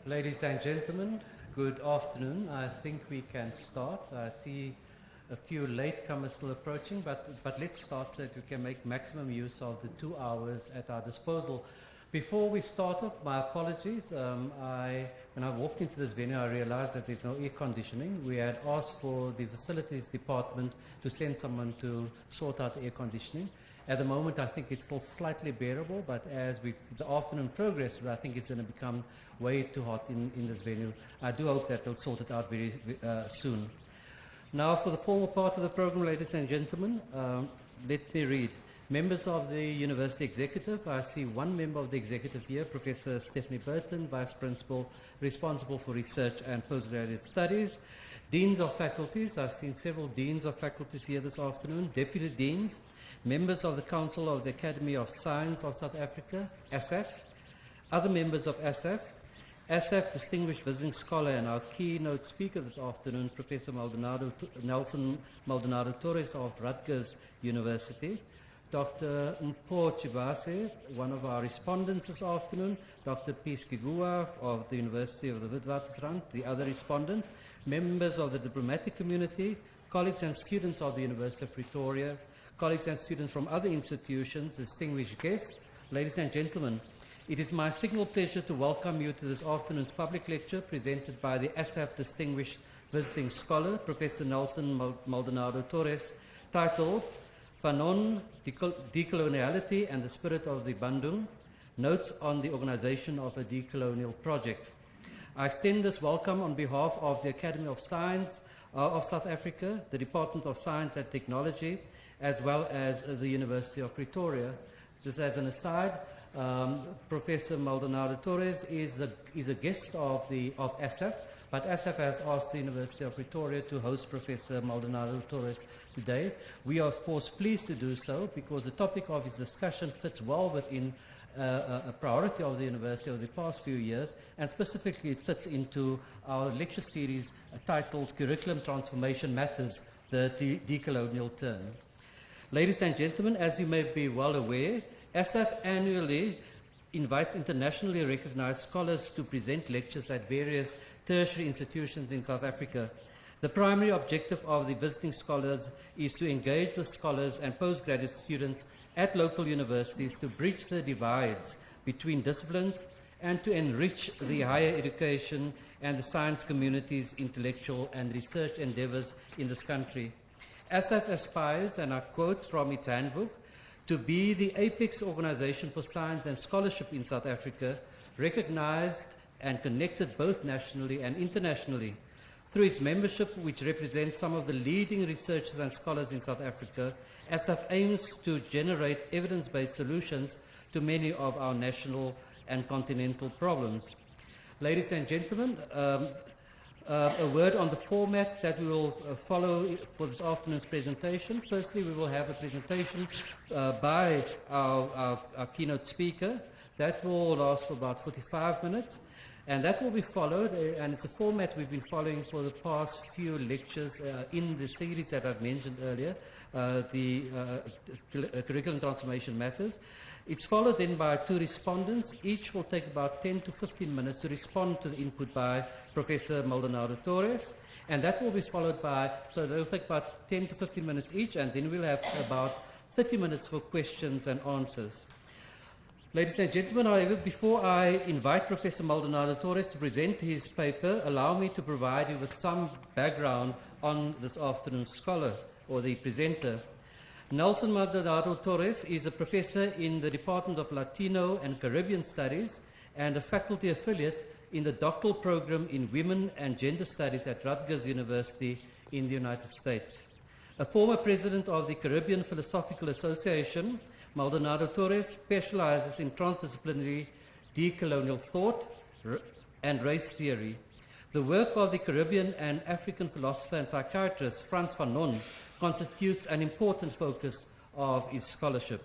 Ladies and gentlemen, good afternoon. I think we can start. I see a few latecomers still approaching, but let's start so that we can make maximum use of the 2 hours at our disposal. Before we start off, my apologies. When I walked into this venue, I realized that there's no air conditioning. We had asked for the facilities department to send someone to sort out the air conditioning. At the moment, I think it's still slightly bearable, but as the afternoon progresses, I think it's going to become way too hot in this venue. I do hope that they'll sort it out very soon. Now, for the formal part of the program, ladies and gentlemen, let me read. Members of the University Executive, I see one member of the Executive here, Professor Stephanie Burton, Vice Principal, responsible for research and postgraduate studies. Deans of faculties, I've seen several Deans of faculties here this afternoon, Deputy Deans, members of the Council of the Academy of Science of South Africa, ASAF, other members of ASAF, ASAF Distinguished Visiting Scholar and our keynote speaker this afternoon, Professor Nelson Maldonado-Torres of Rutgers University, Dr. Mpho Chibase, one of our respondents this afternoon, Dr. Peace Kigua of the University of the Witwatersrand, the other respondent, members of the diplomatic community, colleagues and students of the University of Pretoria, colleagues and students from other institutions, distinguished guests, ladies and gentlemen, it is my signal pleasure to welcome you to this afternoon's public lecture presented by the ASAF Distinguished Visiting Scholar, Professor Nelson Maldonado-Torres, titled Fanon, Decoloniality and the Spirit of the Bandung, Notes on the Organization of a Decolonial Project. I extend this welcome on behalf of the Academy of Science of South Africa, the Department of Science and Technology, as well as the University of Pretoria. Just as an aside, Professor Maldonado-Torres is a guest of ASAF, but ASAF has asked the University of Pretoria to host Professor Maldonado-Torres today. We are, of course, pleased to do so because the topic of his discussion fits well within a priority of the University over the past few years, and specifically it fits into our lecture series titled Curriculum Transformation Matters, the Decolonial Turn. Ladies and gentlemen, as you may be well aware, ASAF annually invites internationally recognized scholars to present lectures at various tertiary institutions in South Africa. The primary objective of the visiting scholars is to engage with scholars and postgraduate students at local universities to bridge the divides between disciplines and to enrich the higher education and the science community's intellectual and research endeavors in this country. ASAF aspires, and I quote from its handbook, to be the apex organization for science and scholarship in South Africa, recognized and connected both nationally and internationally. Through its membership, which represents some of the leading researchers and scholars in South Africa, ASAF aims to generate evidence-based solutions to many of our national and continental problems. Ladies and gentlemen, a word on the format that we will follow for this afternoon's presentation. Firstly, we will have a presentation by our keynote speaker. That will last for about 45 minutes. And that will be followed, and it's a format we've been following for the past few lectures in the series that I've mentioned earlier, the Curriculum Transformation Matters. It's followed then by two respondents. Each will take about 10 to 15 minutes to respond to the input by Professor Maldonado-Torres. And that will be followed by, so they'll take about 10 to 15 minutes each, and then we'll have about 30 minutes for questions and answers. Ladies and gentlemen, however, before I invite Professor Maldonado-Torres to present his paper, allow me to provide you with some background on this afternoon's scholar, or the presenter. Nelson Maldonado-Torres is a professor in the Department of Latino and Caribbean Studies and a faculty affiliate in the doctoral program in Women and Gender Studies at Rutgers University in the United States. A former president of the Caribbean Philosophical Association, Maldonado-Torres specializes in transdisciplinary decolonial thought and race theory. The work of the Caribbean and African philosopher and psychiatrist Frantz Fanon constitutes an important focus of his scholarship.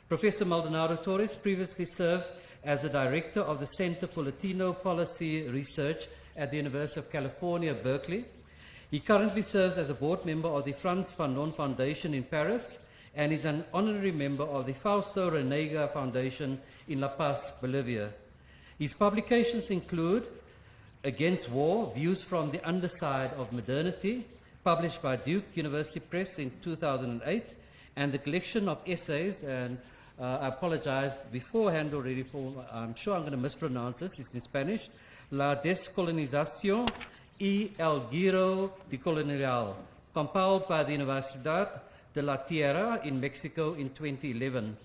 Professor Maldonado-Torres previously served as the director of the Center for Latino Policy Research at the University of California, Berkeley. He currently serves as a board member of the Frantz Fanon Foundation in Paris and is an honorary member of the Fausto Renega Foundation in La Paz, Bolivia. His publications include Against War, Views from the Underside of Modernity, published by Duke University Press in 2008, and the collection of essays, and I apologize beforehand already for, I'm sure I'm going to mispronounce this, it's in Spanish, La Descolonización y el Giro Decolonial, compiled by the Universidad de la Tierra in Mexico in 2011.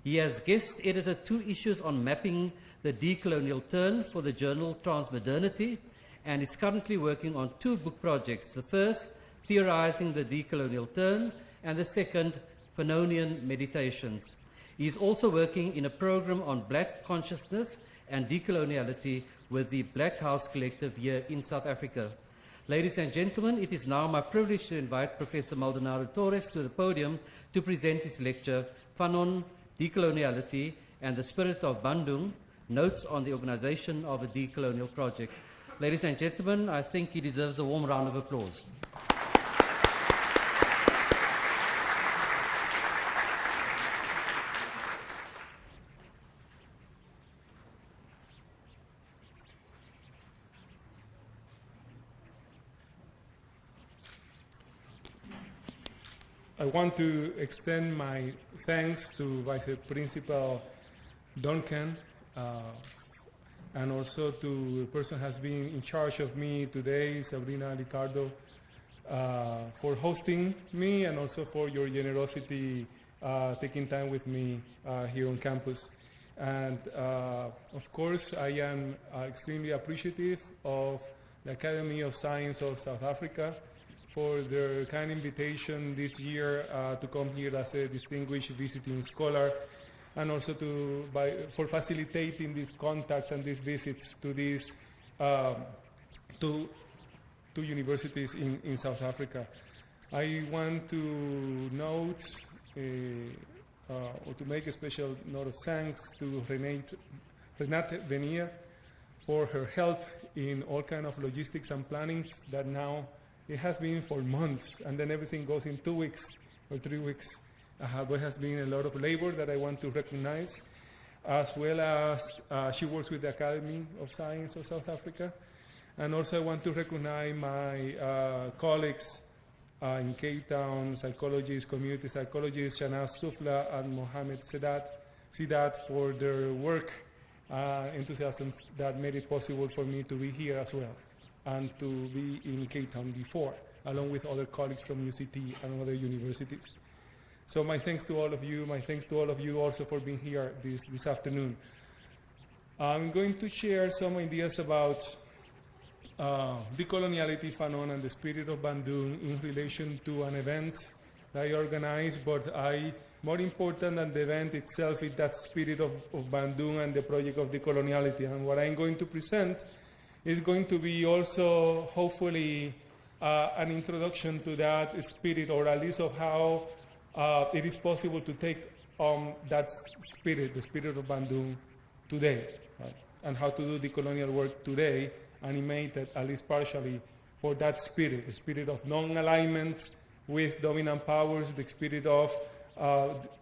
He has guest edited 2 issues on mapping the decolonial turn for the journal Transmodernity, and is currently working on 2 book projects. The first, Theorizing the Decolonial Turn, and the second, Fanonian Meditations. He is also working in a program on black consciousness and decoloniality with the Black House Collective here in South Africa. Ladies and gentlemen, it is now my privilege to invite Professor Maldonado-Torres to the podium to present his lecture, Fanon, Decoloniality and the Spirit of Bandung, Notes on the Organization of a Decolonial Project. Ladies and gentlemen, I think he deserves a warm round of applause. I want to extend my thanks to Vice Principal Duncan and also to the person who has been in charge of me today, Sabrina Ricardo, for hosting me and also for your generosity taking time with me here on campus. And of course, I am extremely appreciative of the Academy of Science of South Africa for their kind invitation this year to come here as a distinguished visiting scholar, and also for facilitating these contacts and these visits to these two universities in South Africa. I want to note or to make a special note of thanks to Renate Venier for her help in all kind of logistics and plannings that now it has been for months, and then everything goes in 2 weeks or 3 weeks. There has been a lot of labor that I want to recognize, as well as she works with the Academy of Science of South Africa. And also I want to recognize my colleagues in Cape Town, psychologists, community psychologists, Shanaz Sufla and Mohamed Sidat for their work, enthusiasm that made it possible for me to be here as well, and to be in Cape Town before, along with other colleagues from UCT and other universities. So my thanks to all of you. My thanks to all of you also for being here this afternoon. I'm going to share some ideas about decoloniality, Fanon, and the spirit of Bandung in relation to an event that I organized, but more important than the event itself is that spirit of Bandung and the project of decoloniality. And what I'm going to present is going to be also, hopefully, an introduction to that spirit, or at least of how it is possible to take that spirit, the spirit of Bandung, today, right? And how to do decolonial work today, animated, at least partially, for that spirit, the spirit of non-alignment with dominant powers, the spirit of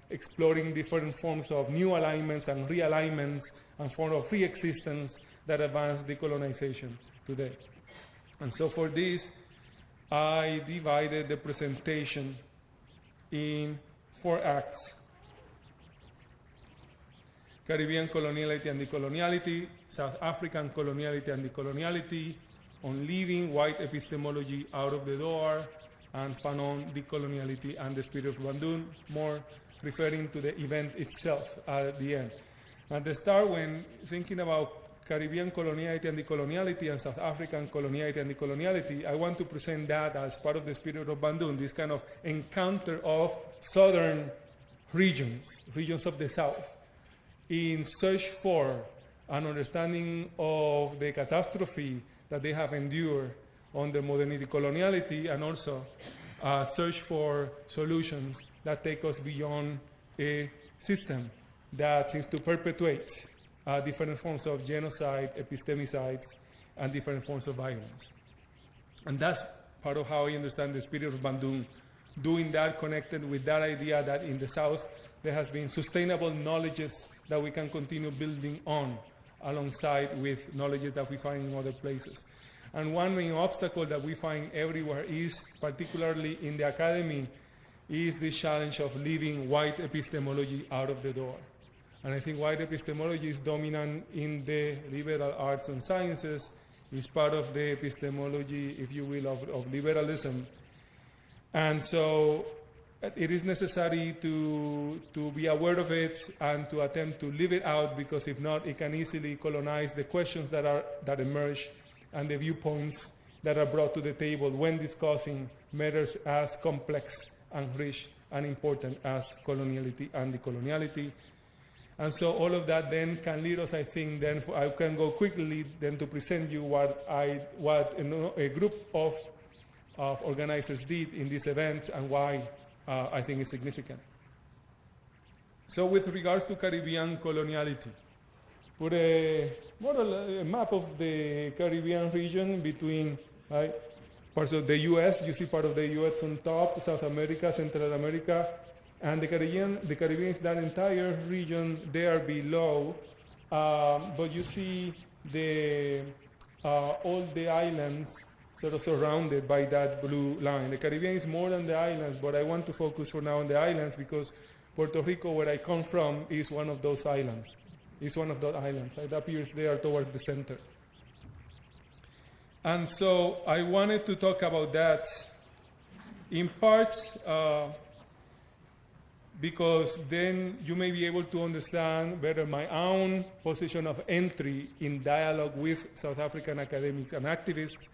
exploring different forms of new alignments and realignments and form of re-existence that advance decolonization today. And so for this, I divided the presentation in 4 acts: Caribbean coloniality and decoloniality, South African coloniality and decoloniality, on leaving white epistemology out of the door, and Fanon, decoloniality and the spirit of Bandung, more referring to the event itself at the end. At the start, when thinking about Caribbean coloniality and decoloniality and South African coloniality and decoloniality, I want to present that as part of the spirit of Bandung, this kind of encounter of southern regions of the South, in search for an understanding of the catastrophe that they have endured under modernity coloniality, and also search for solutions that take us beyond a system that seems to perpetuate different forms of genocide, epistemicides, and different forms of violence. And that's part of how I understand the spirit of Bandung, doing that connected with that idea that in the South there has been sustainable knowledges that we can continue building on, alongside with knowledge that we find in other places. And one main obstacle that we find everywhere is, particularly in the academy, is this challenge of leaving white epistemology out of the door. And I think white epistemology is dominant in the liberal arts and sciences, is part of the epistemology, if you will, of liberalism. And so it is necessary to be aware of it and to attempt to leave it out, because if not, it can easily colonize the questions that emerge and the viewpoints that are brought to the table when discussing matters as complex and rich and important as coloniality and decoloniality. And so all of that then can lead us, I think, then I can go quickly then to present you what a group of organizers did in this event and why I think it's significant. So with regards to Caribbean coloniality, put a map of the Caribbean region between parts of the U.S. You see part of the U.S. on top, South America, Central America, and the Caribbean is that entire region there below. But you see all the islands sort of surrounded by that blue line. The Caribbean is more than the islands, but I want to focus for now on the islands because Puerto Rico, where I come from, is one of those islands. It's one of those islands. It appears there towards the center. And so I wanted to talk about that in part because then you may be able to understand better my own position of entry in dialogue with South African academics and activists.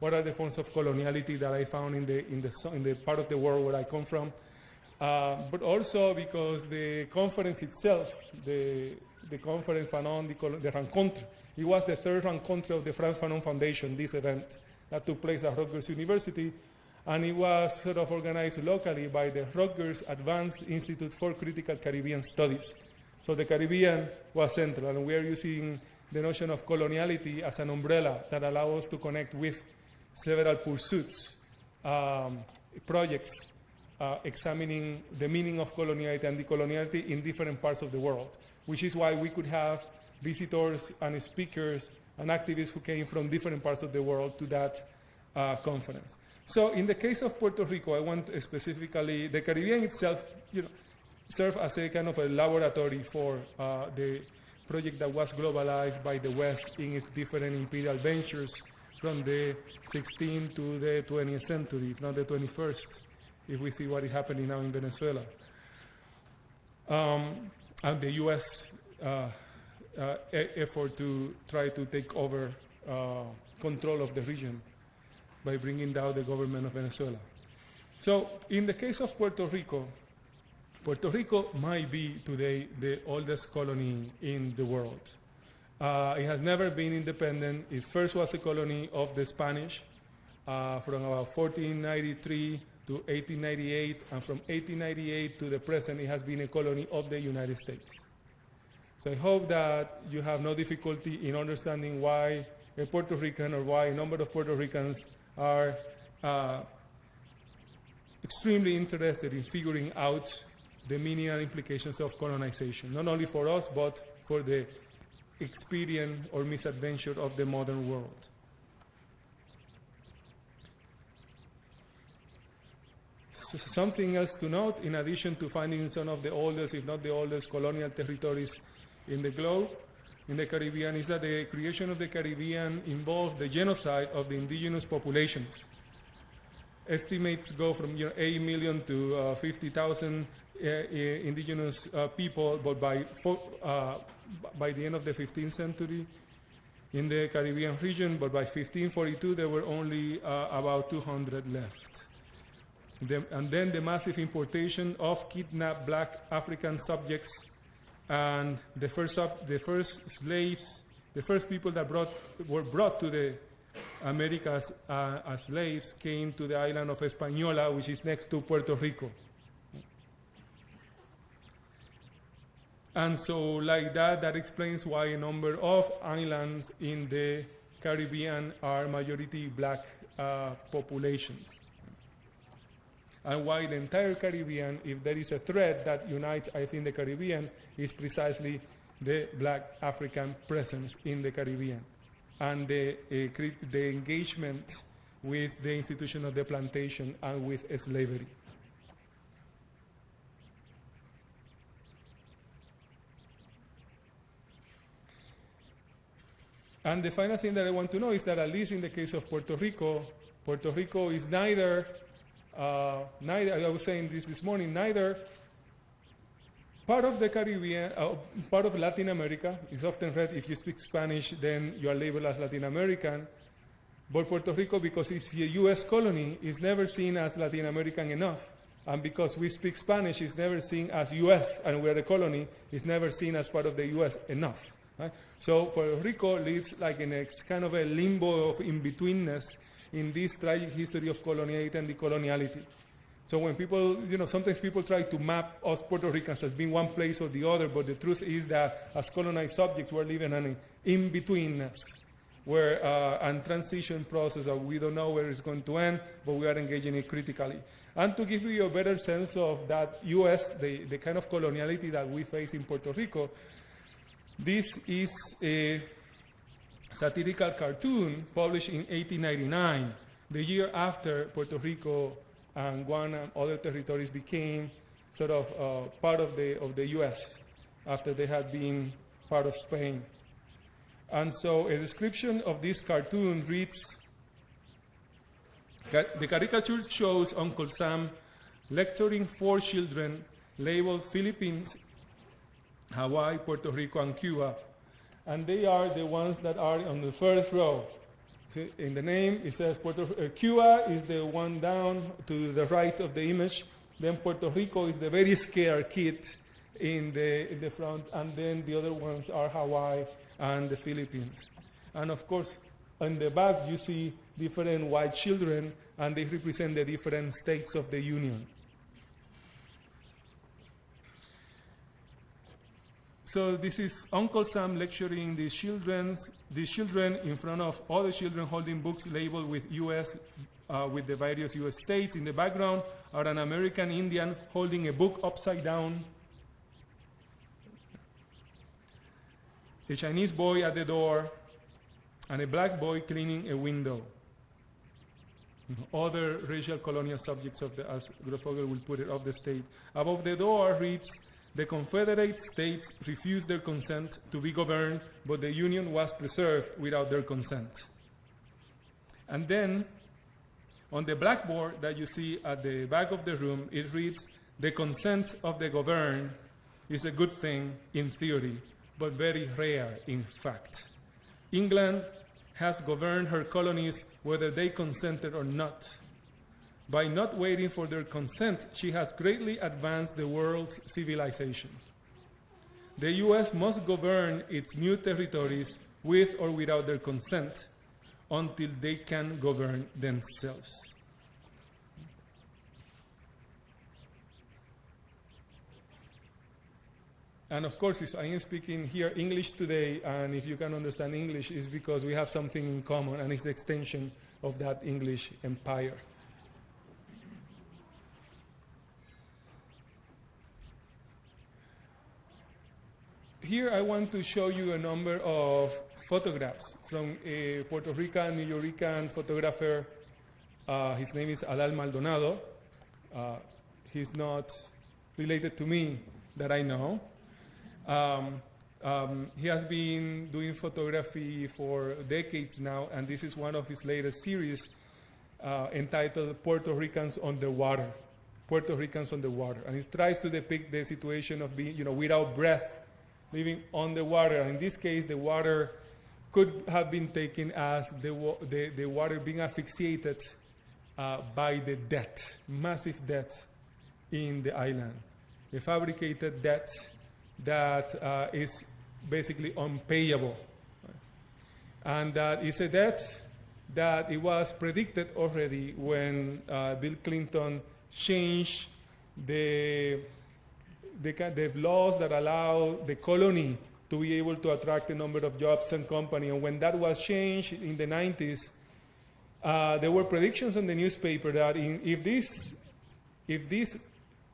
What are the forms of coloniality that I found in the part of the world where I come from? But also because the conference itself, the conference Fanon, the Rencontre, it was the third Rencontre of the Franz Fanon Foundation, this event that took place at Rutgers University. And it was sort of organized locally by the Rutgers Advanced Institute for Critical Caribbean Studies. So the Caribbean was central, and we are using the notion of coloniality as an umbrella that allows us to connect with several pursuits, projects, examining the meaning of coloniality and decoloniality in different parts of the world, which is why we could have visitors and speakers and activists who came from different parts of the world to that conference. So in the case of Puerto Rico, I want specifically, the Caribbean itself, served as a kind of a laboratory for the project that was globalized by the West in its different imperial ventures from the 16th to the 20th century, if not the 21st, if we see what is happening now in Venezuela. And the U.S. Effort to try to take over control of the region by bringing down the government of Venezuela. So in the case of Puerto Rico might be today the oldest colony in the world. It has never been independent. It first was a colony of the Spanish from about 1493 to 1898, and from 1898 to the present, it has been a colony of the United States. So I hope that you have no difficulty in understanding why a Puerto Rican or why a number of Puerto Ricans are extremely interested in figuring out the meaning and implications of colonization, not only for us, but for the experience or misadventure of the modern world. Something else to note, in addition to finding some of the oldest, if not the oldest, colonial territories in the globe, in the Caribbean, is that the creation of the Caribbean involved the genocide of the indigenous populations. Estimates go from 8 million to 50,000 indigenous people, but by the end of the 15th century in the Caribbean region, but by 1542 there were only about 200 left. And then the massive importation of kidnapped black African subjects, and the first slaves, the first people that were brought to the Americas as slaves came to the island of Hispaniola, which is next to Puerto Rico. And so like that explains why a number of islands in the Caribbean are majority black populations. And why the entire Caribbean, if there is a thread that unites, I think, the Caribbean, is precisely the black African presence in the Caribbean and the engagement with the institution of the plantation and with slavery. And the final thing that I want to know is that at least in the case of Puerto Rico is neither, I was saying this morning, neither part of the Caribbean, part of Latin America is often read, if you speak Spanish, then you are labeled as Latin American. But Puerto Rico, because it's a U.S. colony, is never seen as Latin American enough. And because we speak Spanish, it's never seen as U.S. and we are a colony, it's never seen as part of the U.S. enough. Right? So Puerto Rico lives like in a kind of a limbo of in-betweenness in this tragic history of coloniality and decoloniality. So when people, sometimes people try to map us Puerto Ricans as being one place or the other, but the truth is that as colonized subjects, we're living in an in-betweenness where and transition process that we don't know where it's going to end, but we are engaging it critically. And to give you a better sense of that U.S., the kind of coloniality that we face in Puerto Rico, this is a satirical cartoon published in 1899, the year after Puerto Rico and Guam and other territories became sort of part of the U.S. after they had been part of Spain. And so a description of this cartoon reads, the caricature shows Uncle Sam lecturing 4 children labeled Philippines, Hawaii, Puerto Rico, and Cuba. And they are the ones that are on the first row. See, in the name, it says Cuba is the one down to the right of the image. Then Puerto Rico is the very scared kid in the front. And then the other ones are Hawaii and the Philippines. And of course, on the back, you see different white children, and they represent the different states of the Union. So this is Uncle Sam lecturing these children in front of other children holding books labeled with U.S., with the various U.S. states. In the background are an American Indian holding a book upside down, a Chinese boy at the door, and a black boy cleaning a window. Other racial colonial subjects of the, as Grofogel will put it, of the state. Above the door reads, the Confederate States refused their consent to be governed, but the Union was preserved without their consent. And then, on the blackboard that you see at the back of the room, it reads, the consent of the governed is a good thing in theory, but very rare in fact. England has governed her colonies whether they consented or not. By not waiting for their consent, she has greatly advanced the world's civilization. The U.S. must govern its new territories with or without their consent until they can govern themselves. And of course, if I am speaking here English today, and if you can understand English, it's because we have something in common, and it's the extension of that English empire. Here I want to show you a number of photographs from a Puerto Rican, New Yorker photographer. His name is Adal Maldonado. He's not related to me that I know. He has been doing photography for decades now, and this is one of his latest series entitled Puerto Ricans on the Water. Puerto Ricans on the Water. And he tries to depict the situation of being, without breath, living on the water. In this case, the water could have been taken as the water being asphyxiated by the debt, massive debt in the island. A fabricated debt that is basically unpayable. And that is a debt that it was predicted already when Bill Clinton changed the laws that allow the colony to be able to attract a number of jobs and companies. And when that was changed in the 90s, there were predictions in the newspaper that if these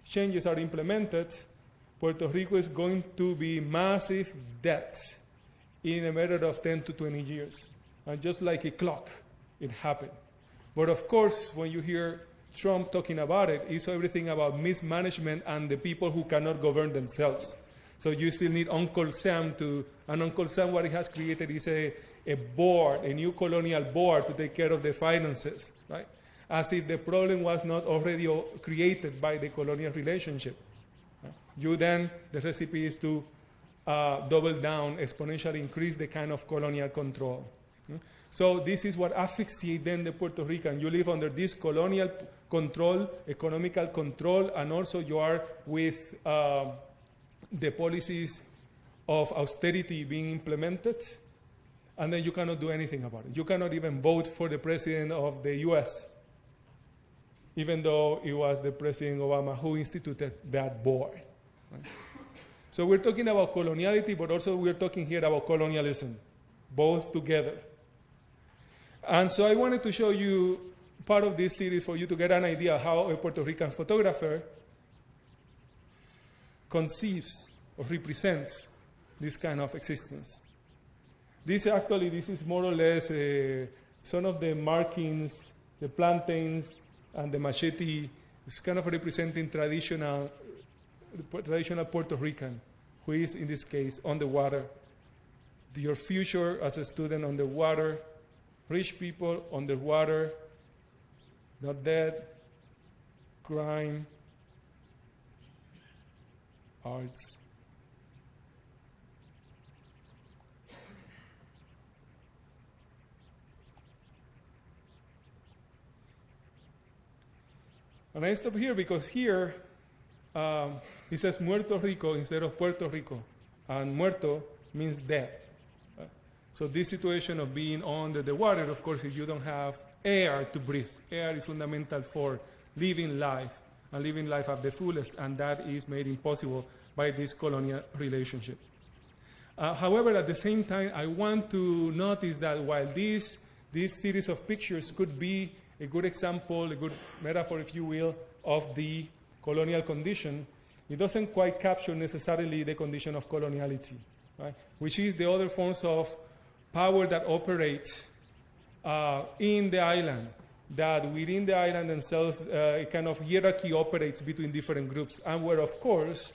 changes are implemented, Puerto Rico is going to be massive debt in a matter of 10 to 20 years. And just like a clock, it happened. But of course, when you hear Trump talking about it, it's everything about mismanagement and the people who cannot govern themselves. So you still need Uncle Sam and Uncle Sam, what he has created is a board, a new colonial board to take care of the finances, right? As if the problem was not already created by the colonial relationship. The recipe is to double down, exponentially increase the kind of colonial control. So this is what asphyxiates then the Puerto Rican. You live under this colonial control, economical control, and also you are with the policies of austerity being implemented, and then you cannot do anything about it. You cannot even vote for the president of the US, even though it was the President Obama who instituted that board. Right? So we're talking about coloniality, but also we're talking here about colonialism, both together. And so I wanted to show you part of this series for you to get an idea how a Puerto Rican photographer conceives or represents this kind of existence. This is more or less some of the markings, the plantains, and the machete. It's kind of representing traditional Puerto Rican, who is, in this case, on the water. Your future as a student on the water, rich people on the water, not dead, crime, arts. And I stop here because here it says Puerto Rico instead of Puerto Rico. And muerto means dead. So this situation of being under the water, of course, if you don't have air to breathe, air is fundamental for living life and living life at the fullest, and that is made impossible by this colonial relationship. However, at the same time, I want to notice that while this series of pictures could be a good example, a good metaphor, if you will, of the colonial condition, it doesn't quite capture necessarily the condition of coloniality, right? Which is the other forms of power that operate in the island, that within the island themselves, a kind of hierarchy operates between different groups, and where, of course,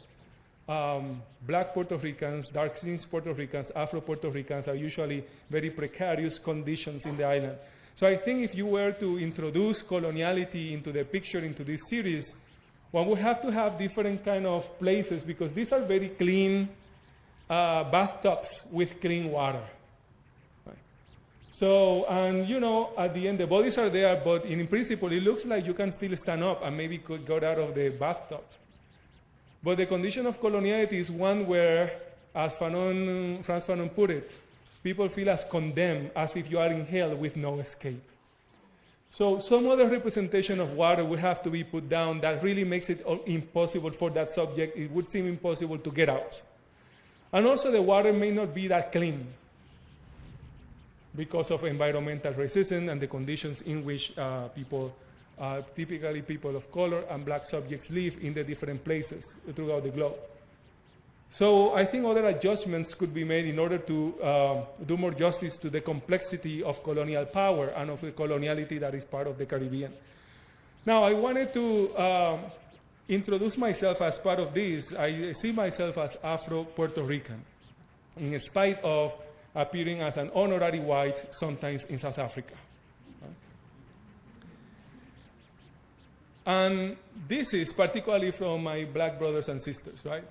black Puerto Ricans, dark-skinned Puerto Ricans, Afro Puerto Ricans are usually very precarious conditions in the island. So I think if you were to introduce coloniality into the picture, into this series, one would have to have different kind of places, because these are very clean bathtubs with clean water. Right? So, and you know, at the end, the bodies are there, but in principle, it looks like you can still stand up and maybe could get out of the bathtub. But the condition of coloniality is one where, as Frans Fanon put it, people feel as condemned as if you are in hell with no escape. So some other representation of water would have to be put down that really makes it impossible for that subject. It would seem impossible to get out. And also the water may not be that clean because of environmental racism and the conditions in which people, typically people of color and black subjects, live in the different places throughout the globe. So I think other adjustments could be made in order to do more justice to the complexity of colonial power and of the coloniality that is part of the Caribbean. Now, I wanted to introduce myself as part of this. I see myself as Afro-Puerto Rican, in spite of appearing as an honorary white sometimes in South Africa. And this is particularly from my black brothers and sisters, right?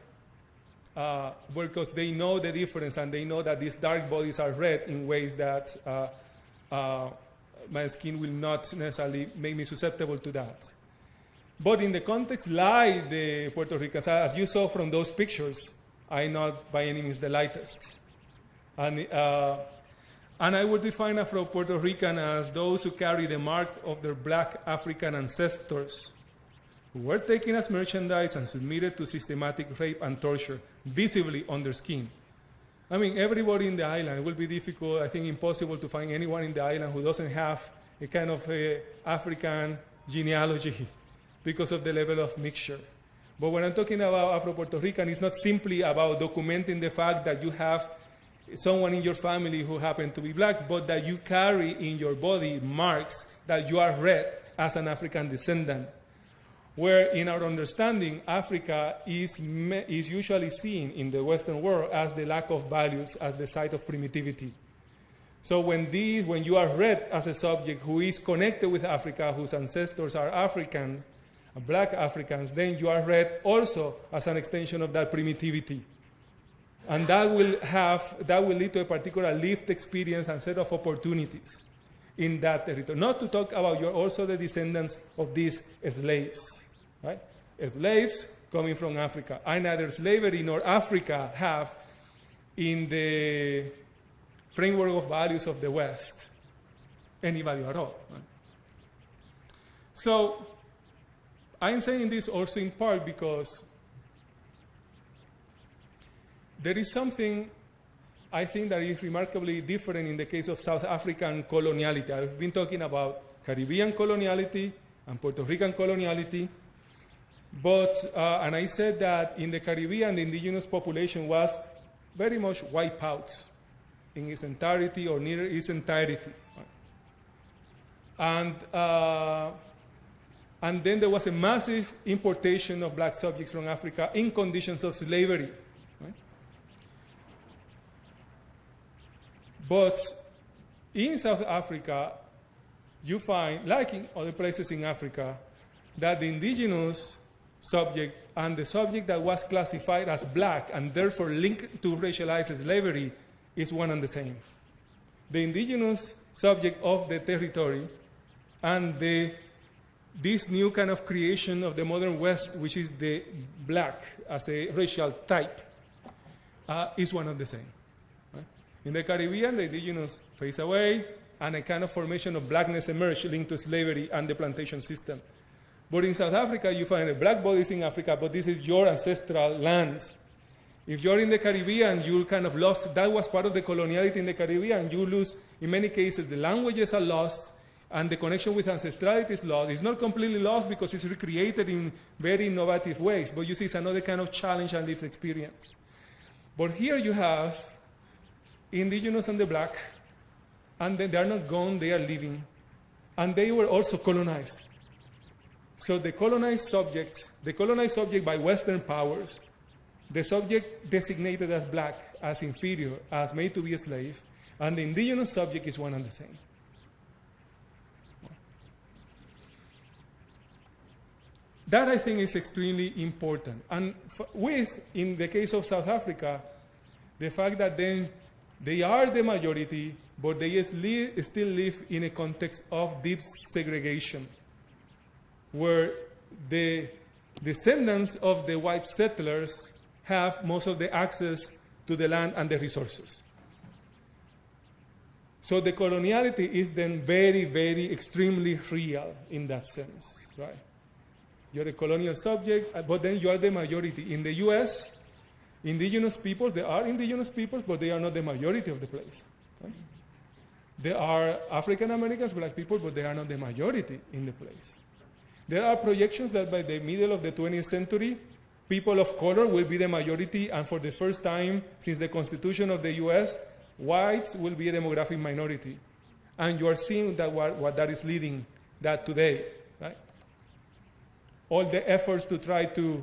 Because they know the difference and they know that these dark bodies are red in ways that my skin will not necessarily make me susceptible to that. But in the context like the Puerto Ricans, as you saw from those pictures, I'm not by any means the lightest. And I would define Afro-Puerto Rican as those who carry the mark of their black African ancestors, who were taken as merchandise and submitted to systematic rape and torture, visibly on their skin. I mean, everybody in the island, it will be difficult, I think impossible to find anyone in the island who doesn't have a kind of African genealogy because of the level of mixture. But when I'm talking about Afro-Puerto Rican, it's not simply about documenting the fact that you have someone in your family who happened to be black, but that you carry in your body marks that you are red as an African descendant. Where in our understanding, Africa is usually seen in the Western world as the lack of values, as the site of primitivity. So when you are red as a subject who is connected with Africa, whose ancestors are Africans, black Africans, then you are read also as an extension of that primitivity. And that will lead to a particular lived experience and set of opportunities in that territory. Not to talk about you're also the descendants of these slaves, right? Slaves coming from Africa. And neither slavery nor Africa have in the framework of values of the West any value at all. Right? So I'm saying this also in part because there is something I think that is remarkably different in the case of South African coloniality. I've been talking about Caribbean coloniality and Puerto Rican coloniality, but, and I said that in the Caribbean, the indigenous population was very much wiped out in its entirety or near its entirety. And then there was a massive importation of black subjects from Africa in conditions of slavery. Right? But in South Africa, you find, like in other places in Africa, that the indigenous subject and the subject that was classified as black and therefore linked to racialized slavery is one and the same. The indigenous subject of the territory and this new kind of creation of the modern West, which is the black as a racial type, is one and the same. Right? In the Caribbean, the indigenous phase away, and a kind of formation of blackness emerged linked to slavery and the plantation system. But in South Africa, you find the black bodies in Africa, but this is your ancestral lands. If you're in the Caribbean, you kind of lost, that was part of the coloniality in the Caribbean. You lose, in many cases, the languages are lost, and the connection with ancestrality is lost. It's not completely lost because it's recreated in very innovative ways, but you see it's another kind of challenge and lived experience. But here you have indigenous and the black, and then they are not gone, they are living, and they were also colonized. So the colonized subject by Western powers, the subject designated as black, as inferior, as made to be a slave, and the indigenous subject is one and the same. That, I think, is extremely important. And in the case of South Africa, the fact that then they are the majority, but they still live in a context of deep segregation, where the descendants of the white settlers have most of the access to the land and the resources. So the coloniality is then very, very extremely real in that sense, right? You're a colonial subject, but then you are the majority. In the US, indigenous people, there are indigenous peoples, but they are not the majority of the place. Right? There are African Americans, black people, but they are not the majority in the place. There are projections that by the middle of the 20th century, people of color will be the majority, and for the first time since the Constitution of the US, whites will be a demographic minority. And you are seeing that what that is leading that today, right? All the efforts to try to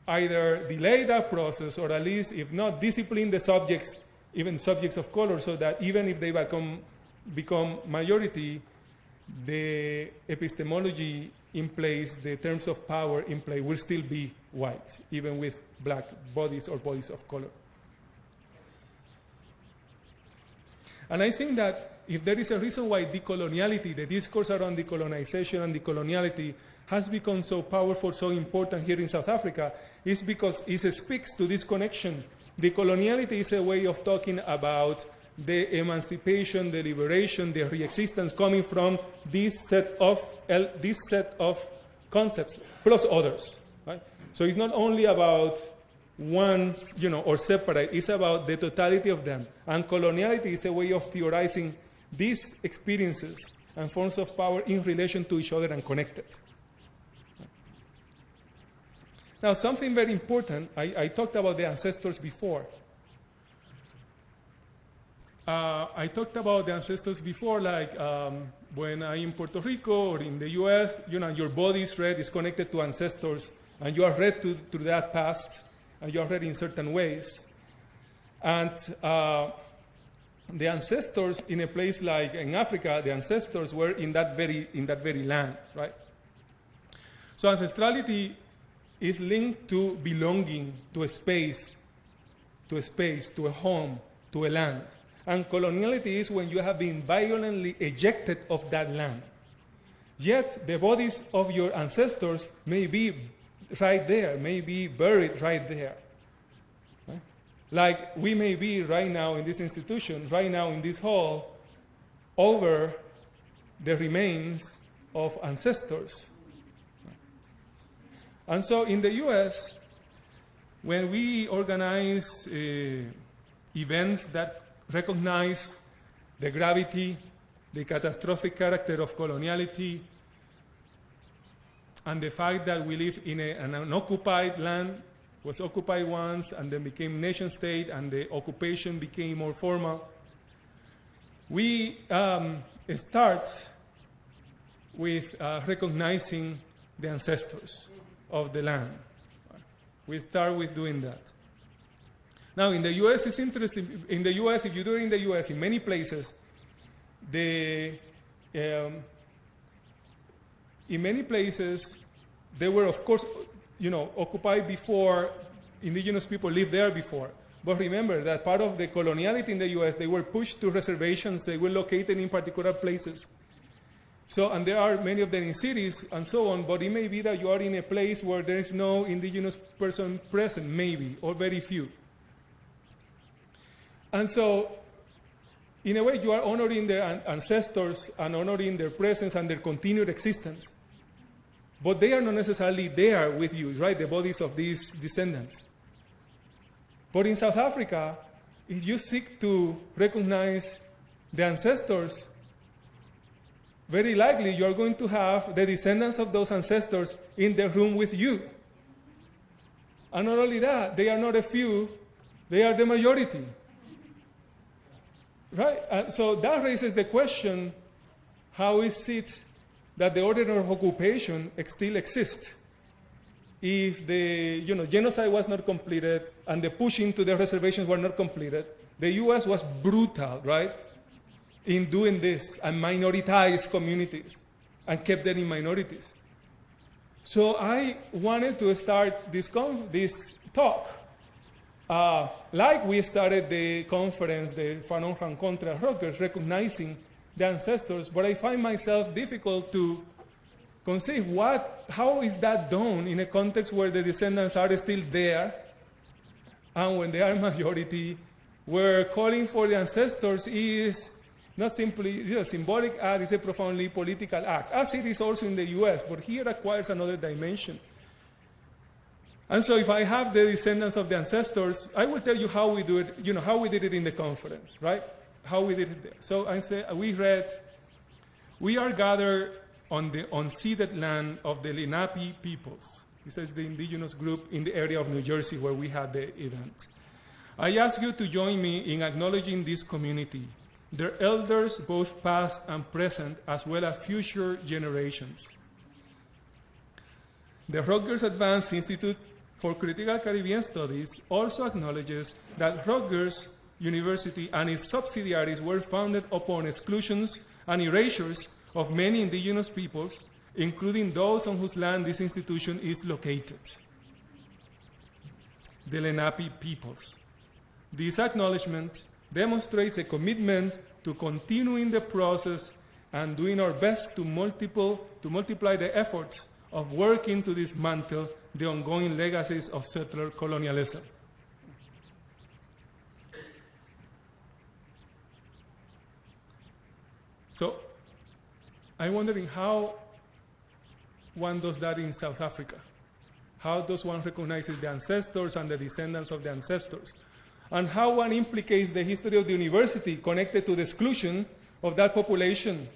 either delay that process or at least, if not, discipline the subjects, even subjects of color, so that even if they become majority, the epistemology in place, the terms of power in play will still be white, even with black bodies or bodies of color. And I think that if there is a reason why decoloniality, the discourse around decolonization and decoloniality has become so powerful, so important here in South Africa, is because it speaks to this connection. Decoloniality is a way of talking about the emancipation, the liberation, the re-existence coming from this set of concepts, plus others. Right? So it's not only about one, or separate, it's about the totality of them. And coloniality is a way of theorizing these experiences and forms of power in relation to each other and connected. Now, something very important, I talked about the ancestors before. I talked about the ancestors before, like when I'm in Puerto Rico or in the US, your body is read, is connected to ancestors, and you are read to that past, and you are read in certain ways. And the ancestors in a place like in Africa, the ancestors were in that very land, right? So ancestrality is linked to belonging to a space, to a home, to a land. And coloniality is when you have been violently ejected of that land. Yet the bodies of your ancestors may be right there, may be buried right there. Right? Like we may be right now in this institution, right now in this hall, over the remains of ancestors. And so in the US, when we organize events that recognize the gravity, the catastrophic character of coloniality, and the fact that we live in an occupied land, was occupied once and then became nation state, and the occupation became more formal. We start with recognizing the ancestors of the land. We start with doing that. Now, in the U.S., it's interesting. In the U.S., if you do it in the U.S., in many places, in many places, they were, of course, occupied before. Indigenous people lived there before. But remember that part of the coloniality in the U.S., they were pushed to reservations. They were located in particular places. So, and there are many of them in cities and so on, but it may be that you are in a place where there is no indigenous person present, maybe, or very few. And so, in a way, you are honoring their ancestors and honoring their presence and their continued existence. But they are not necessarily there with you, right? The bodies of these descendants. But in South Africa, if you seek to recognize the ancestors, very likely you are going to have the descendants of those ancestors in the room with you. And not only that, they are not a few, they are the majority. Right? So that raises the question, how is it that the order of occupation still exists? If the genocide was not completed and the pushing to the reservations were not completed, the U.S. was brutal, right, in doing this and minoritized communities and kept them in minorities. So I wanted to start this talk like we started the conference, the Fanon Rencontre Rockers, recognizing the ancestors, but I find myself difficult to conceive how is that done in a context where the descendants are still there, and when they are majority, where calling for the ancestors is not simply a symbolic act, it's a profoundly political act, as it is also in the US, but here acquires another dimension. And so if I have the descendants of the ancestors, I will tell you how we do it, how we did it in the conference, right? How we did it there. So I say, we are gathered on the unceded land of the Lenape peoples. This is the indigenous group in the area of New Jersey where we had the event. I ask you to join me in acknowledging this community, their elders, both past and present, as well as future generations. The Rutgers Advanced Institute for Critical Caribbean Studies also acknowledges that Rutgers University and its subsidiaries were founded upon exclusions and erasures of many indigenous peoples, including those on whose land this institution is located, the Lenape peoples. This acknowledgement demonstrates a commitment to continuing the process and doing our best to multiply the efforts of working to dismantle the ongoing legacies of settler colonialism. So, I'm wondering how one does that in South Africa. How does one recognize the ancestors and the descendants of the ancestors? And how one implicates the history of the university connected to the exclusion of that population.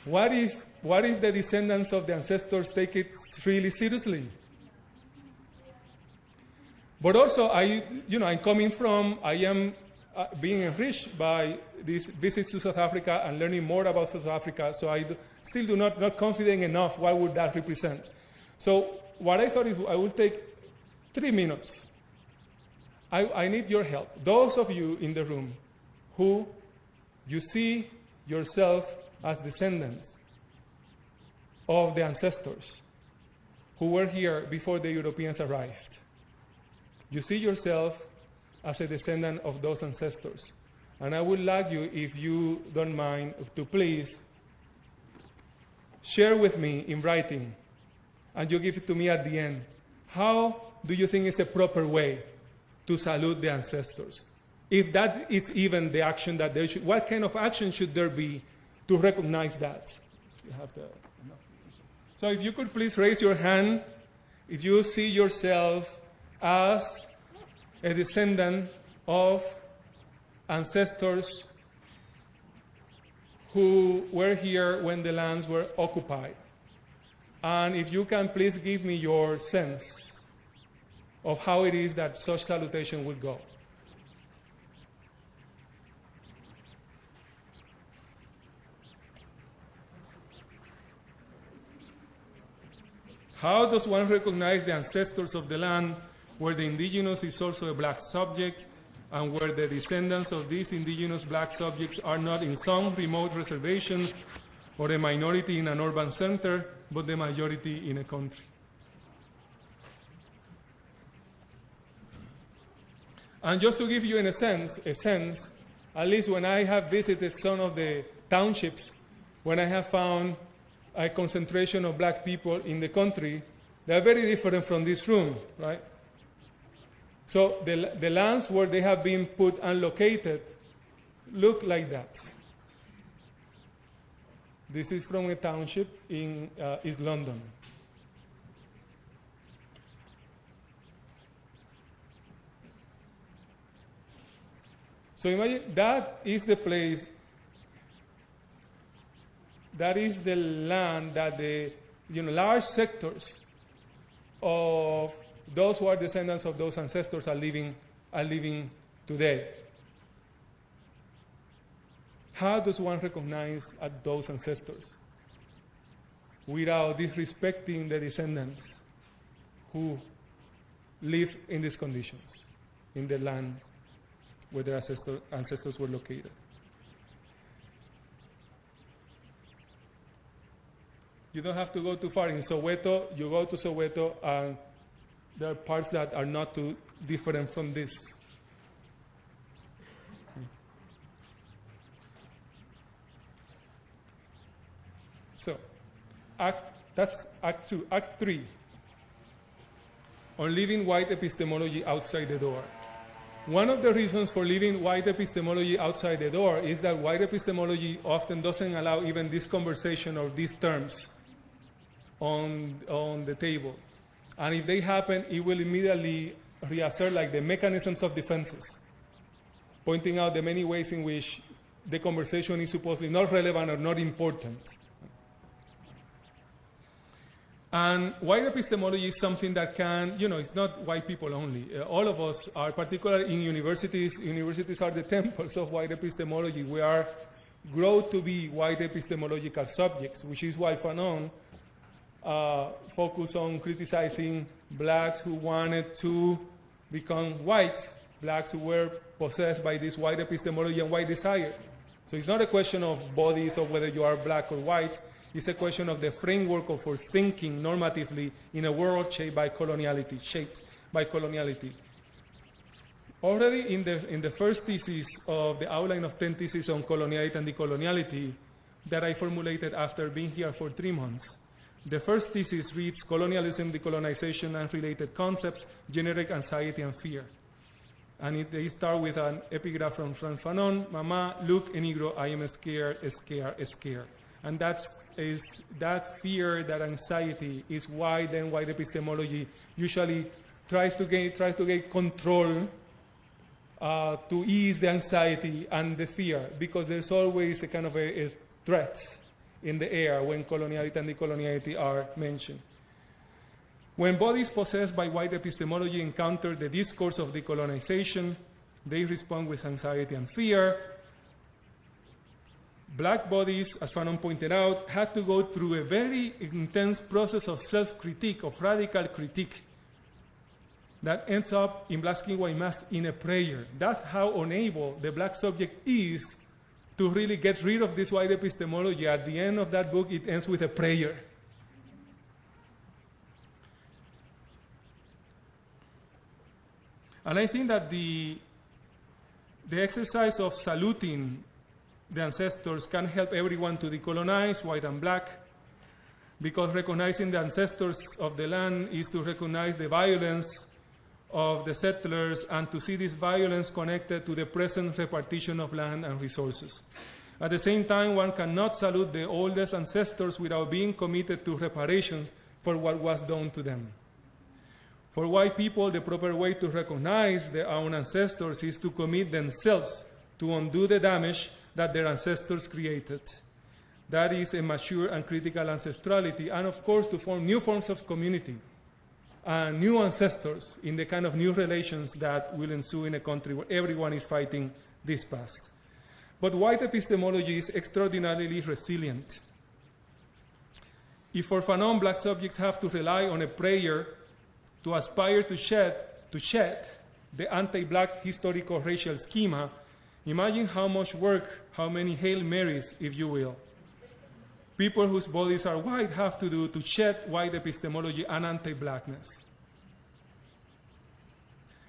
What if the descendants of the ancestors take it really seriously? But also, I'm coming from, I am being enriched by these visits to South Africa and learning more about South Africa, so still do not confident enough what would that represent. So what I thought is I will take 3 minutes. I need your help. Those of you in the room who you see yourself as descendants of the ancestors who were here before the Europeans arrived. You see yourself as a descendant of those ancestors. And I would like you, if you don't mind, to please share with me in writing, and you give it to me at the end, how do you think is a proper way to salute the ancestors? If that is even the action that there should, what kind of action should there be to recognize that? So if you could please raise your hand if you see yourself as a descendant of ancestors who were here when the lands were occupied. And if you can please give me your sense of how it is that such salutation will go. How does one recognize the ancestors of the land where the indigenous is also a black subject and where the descendants of these indigenous black subjects are not in some remote reservation or a minority in an urban center, but the majority in a country? And just to give you in a sense, at least when I have visited some of the townships, when I have found a concentration of black people in the country, they are very different from this room, right? So the lands where they have been put and located look like that. This is from a township in East London. So imagine that is the place, that is the land that the large sectors of those who are descendants of those ancestors are living today. How does one recognize those ancestors without disrespecting the descendants who live in these conditions, in the lands where their ancestors were located? You don't have to go too far. In Soweto, you go to Soweto, and there are parts that are not too different from this. So, that's Act 2. Act 3, on leaving white epistemology outside the door. One of the reasons for leaving white epistemology outside the door is that white epistemology often doesn't allow even this conversation or these terms on the table. And if they happen, it will immediately reassert like the mechanisms of defenses, pointing out the many ways in which the conversation is supposedly not relevant or not important. And white epistemology is something that can, it's not white people only. All of us are, particularly in universities. Universities are the temples of white epistemology. We are grown to be white epistemological subjects, which is why Fanon focused on criticizing blacks who wanted to become white, blacks who were possessed by this white epistemology and white desire. So it's not a question of bodies or whether you are black or white. It's a question of the framework of our thinking normatively in a world shaped by coloniality. Already in the first thesis of the outline of 10 theses on coloniality and decoloniality that I formulated after being here for 3 months, the first thesis reads Colonialism, Decolonization, and Related Concepts, Generic Anxiety and Fear. And they start with an epigraph from Fanon, Mama, look, Enigro, I am scared, scared, scared. And that fear, that anxiety is why then white epistemology usually tries to gain control to ease the anxiety and the fear, because there's always a kind of a threat in the air when coloniality and decoloniality are mentioned. When bodies possessed by white epistemology encounter the discourse of decolonization, they respond with anxiety and fear. Black bodies, as Fanon pointed out, had to go through a very intense process of self-critique, of radical critique, that ends up in Black Skin White Mask in a prayer. That's how unable the black subject is to really get rid of this white epistemology. At the end of that book, it ends with a prayer. And I think that the exercise of saluting the ancestors can help everyone to decolonize, white and black, because recognizing the ancestors of the land is to recognize the violence of the settlers and to see this violence connected to the present repartition of land and resources. At the same time, one cannot salute the oldest ancestors without being committed to reparations for what was done to them. For white people, the proper way to recognize their own ancestors is to commit themselves to undo the damage that their ancestors created. That is a mature and critical ancestrality, and of course to form new forms of community and new ancestors in the kind of new relations that will ensue in a country where everyone is fighting this past. But white epistemology is extraordinarily resilient. If for Fanon, black subjects have to rely on a prayer to aspire to shed the anti-black historical racial schema, imagine how much work, how many Hail Marys, if you will, people whose bodies are white have to do to shed white epistemology and anti-blackness.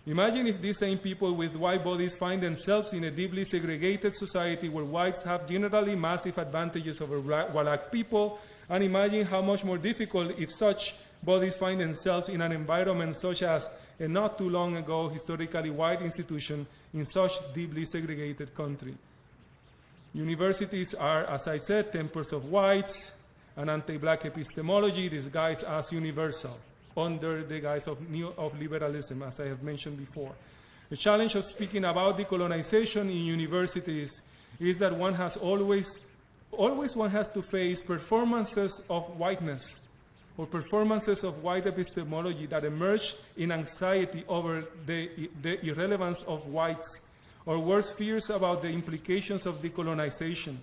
Imagine if these same people with white bodies find themselves in a deeply segregated society where whites have generally massive advantages over black people, and imagine how much more difficult if such bodies find themselves in an environment such as a not too long ago historically white institution in such deeply segregated country. Universities are, as I said, temples of whites, an anti-black epistemology disguised as universal, under the guise of liberalism, as I have mentioned before. The challenge of speaking about decolonization in universities is that one has always one has to face performances of whiteness, or performances of white epistemology that emerge in anxiety over the irrelevance of whites, or worse, fears about the implications of decolonization.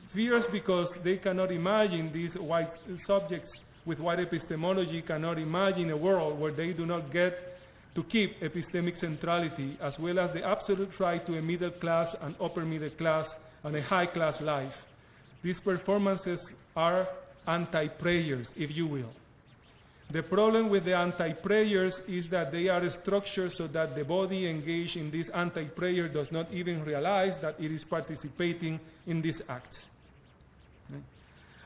Fears because they cannot imagine these white subjects with white epistemology cannot imagine a world where they do not get to keep epistemic centrality, as well as the absolute right to a middle class and upper middle class and a high class life. These performances are anti-prayers, if you will. The problem with the anti-prayers is that they are structured so that the body engaged in this anti-prayer does not even realize that it is participating in this act.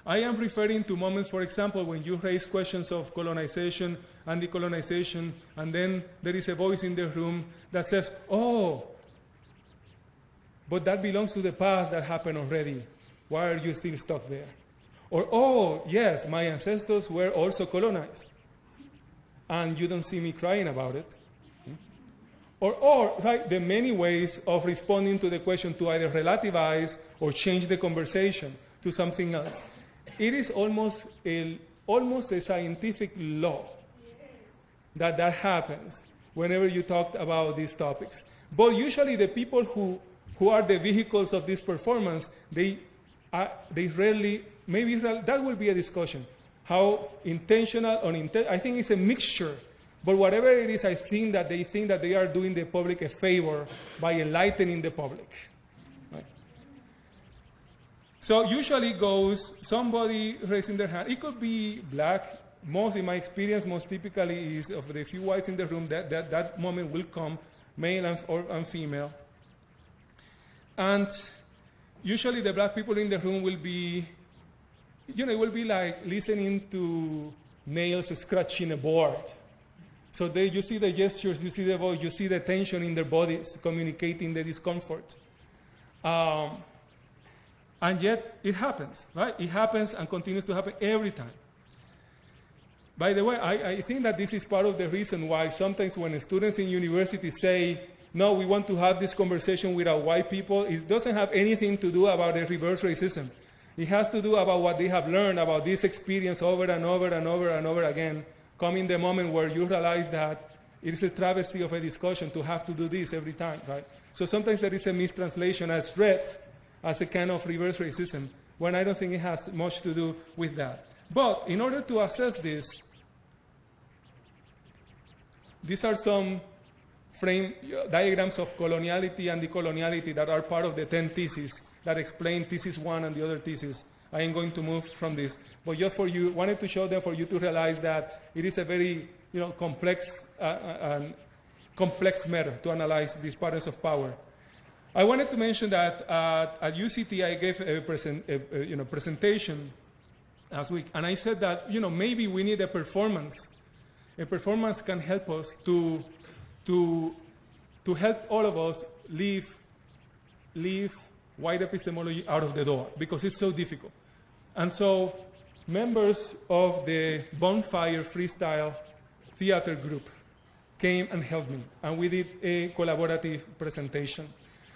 I am referring to moments, for example, when you raise questions of colonization and decolonization, and then there is a voice in the room that says, oh, but that belongs to the past, that happened already. Why are you still stuck there? Or, oh, yes, my ancestors were also colonized, and you don't see me crying about it. Or right, the many ways of responding to the question to either relativize or change the conversation to something else. It is almost a scientific law that happens whenever you talk about these topics. But usually the people who are the vehicles of this performance, they rarely, maybe that will be a discussion. How intentional or I think it's a mixture. But whatever it is, I think that they are doing the public a favor by enlightening the public. Right? So usually goes somebody raising their hand. It could be black. Most, in my experience, most typically is of the few whites in the room, that moment will come, male and female. And usually the black people in the room will be, it will be like listening to nails scratching a board. So you see the gestures, you see the voice, you see the tension in their bodies communicating the discomfort. And yet it happens, right? It happens and continues to happen every time. By the way, I think that this is part of the reason why sometimes when students in universities say, no, we want to have this conversation with our white people, it doesn't have anything to do about a reverse racism. It has to do about what they have learned about this experience over and over and over and over again coming the moment where you realize that it is a travesty of a discussion to have to do this every time, right? So sometimes there is a mistranslation as read as a kind of reverse racism, when I don't think it has much to do with that. But in order to assess this, these are some frame diagrams of coloniality and decoloniality that are part of the 10 theses that explain thesis 1 and the other thesis. I am going to move from this, but just for you, wanted to show them for you to realize that it is a very complex matter to analyze these patterns of power. I wanted to mention that at UCT I gave a presentation last week, and I said that maybe we need a performance. A performance can help us to help all of us leave white epistemology out of the door, because it's so difficult. And so members of the Bonfire Freestyle Theater group came and helped me, and we did a collaborative presentation.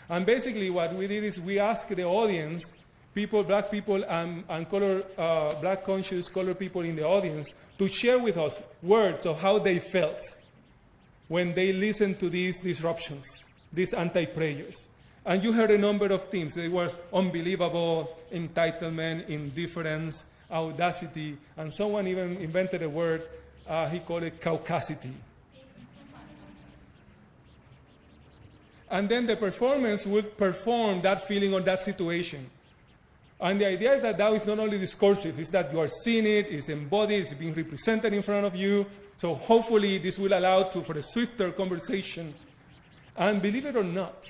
And basically what we did is we asked the audience, people, black people and black conscious colored people in the audience, to share with us words of how they felt when they listened to these disruptions, these anti-prayers. And you heard a number of themes. There was unbelievable, entitlement, indifference, audacity, and someone even invented a word, he called it caucasity. And then the performance would perform that feeling or that situation. And the idea is that that is not only discursive, it's that you are seeing it, it's embodied, it's being represented in front of you. So hopefully this will allow for a swifter conversation. And believe it or not,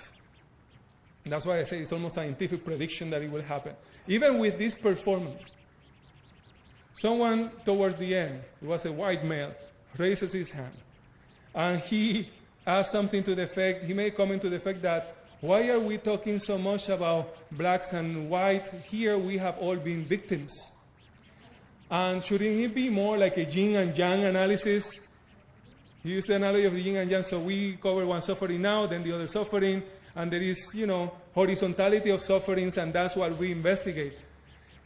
that's why I say it's almost scientific prediction that it will happen. Even with this performance, someone towards the end, it was a white male, raises his hand. And he asked something to the effect, he made a comment to the effect that, why are we talking so much about blacks and white? Here we have all been victims. And shouldn't it be more like a yin and yang analysis? He used the analogy of the yin and yang, so we cover one suffering now, then the other suffering, and there is, horizontality of sufferings, and that's what we investigate.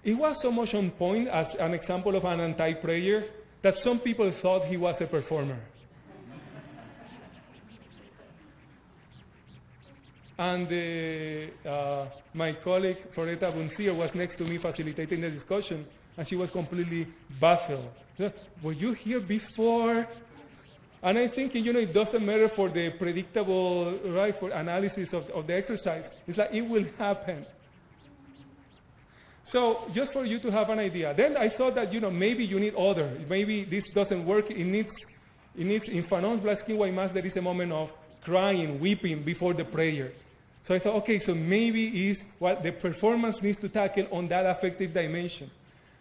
It was so much on point as an example of an anti-prayer that some people thought he was a performer. And my colleague, Floreta Buncier, was next to me facilitating the discussion, and she was completely baffled. Were you here before? And I'm thinking, it doesn't matter for the predictable, right, for analysis of the exercise. It's like it will happen. So just for you to have an idea. Then I thought that, maybe you need other. Maybe this doesn't work. It needs in Fanon's Black Skin, White Mask, there is a moment of crying, weeping before the prayer. So I thought, okay, so maybe is what the performance needs to tackle on that affective dimension.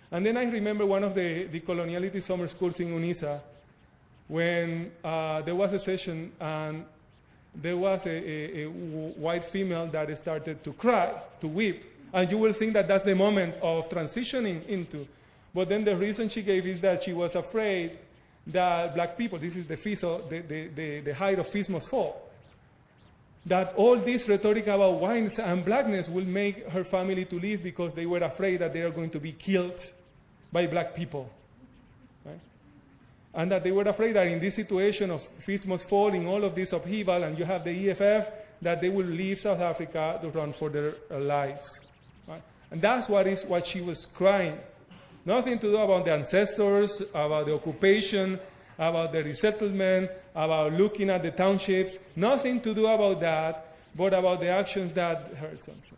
And then I remember one of the Decoloniality summer schools in UNISA, when there was a session and there was a white female that started to cry, to weep. And you will think that that's the moment of transitioning into. But then the reason she gave is that she was afraid that black people, this is the height of feast must fall, that all this rhetoric about whiteness and blackness will make her family to leave because they were afraid that they are going to be killed by black people. Right? And that they were afraid that in this situation of feast must fall, in all of this upheaval, and you have the EFF, that they will leave South Africa to run for their lives. Right? And that's what she was crying. Nothing to do about the ancestors, about the occupation, about the resettlement, about looking at the townships. Nothing to do about that, but about the actions that hurt something.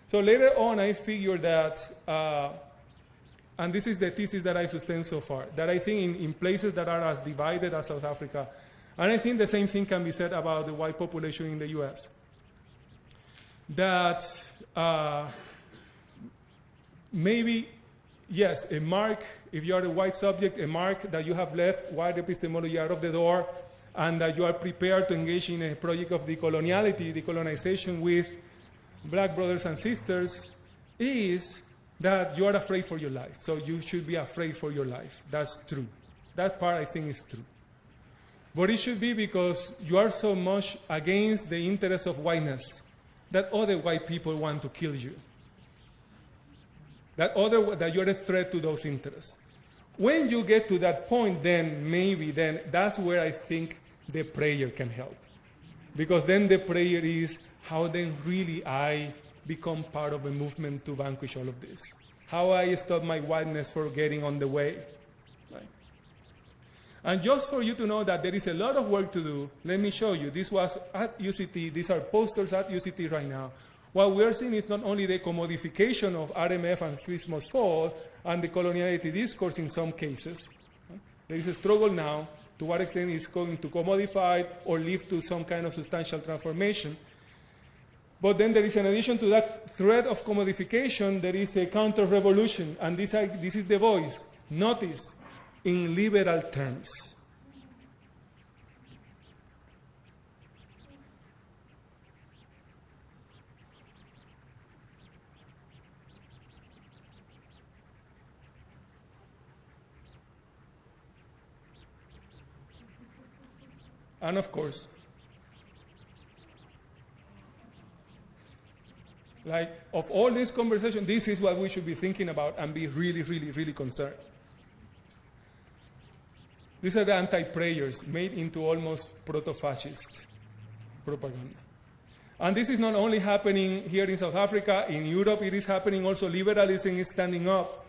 So later on, I figured that, and this is the thesis that I sustain so far, that I think in places that are as divided as South Africa, and I think the same thing can be said about the white population in the US, that maybe, yes, a mark, if you are a white subject, a mark that you have left white epistemology out of the door, and that you are prepared to engage in a project of decoloniality, decolonization with black brothers and sisters, is that you are afraid for your life. So you should be afraid for your life. That's true. That part I think is true. But it should be because you are so much against the interests of whiteness that other white people want to kill you. That you're a threat to those interests. When you get to that point, then that's where I think the prayer can help. Because then the prayer is how then really I become part of a movement to vanquish all of this. How I stop my whiteness from getting on the way. Right? And just for you to know that there is a lot of work to do, let me show you. This was at UCT. These are posters at UCT right now. What we are seeing is not only the commodification of RMF and Fist Must Fall and the coloniality discourse in some cases. Right? There is a struggle now to what extent it's going to commodify or lead to some kind of substantial transformation. But then there is, in addition to that threat of commodification, there is a counter-revolution, and this is the voice. Notice, in liberal terms. And of course, like, of all this conversation, this is what we should be thinking about and be really, really, really concerned. These are the anti-prayers made into almost proto-fascist propaganda. And this is not only happening here in South Africa, in Europe it is happening also. Liberalism is standing up.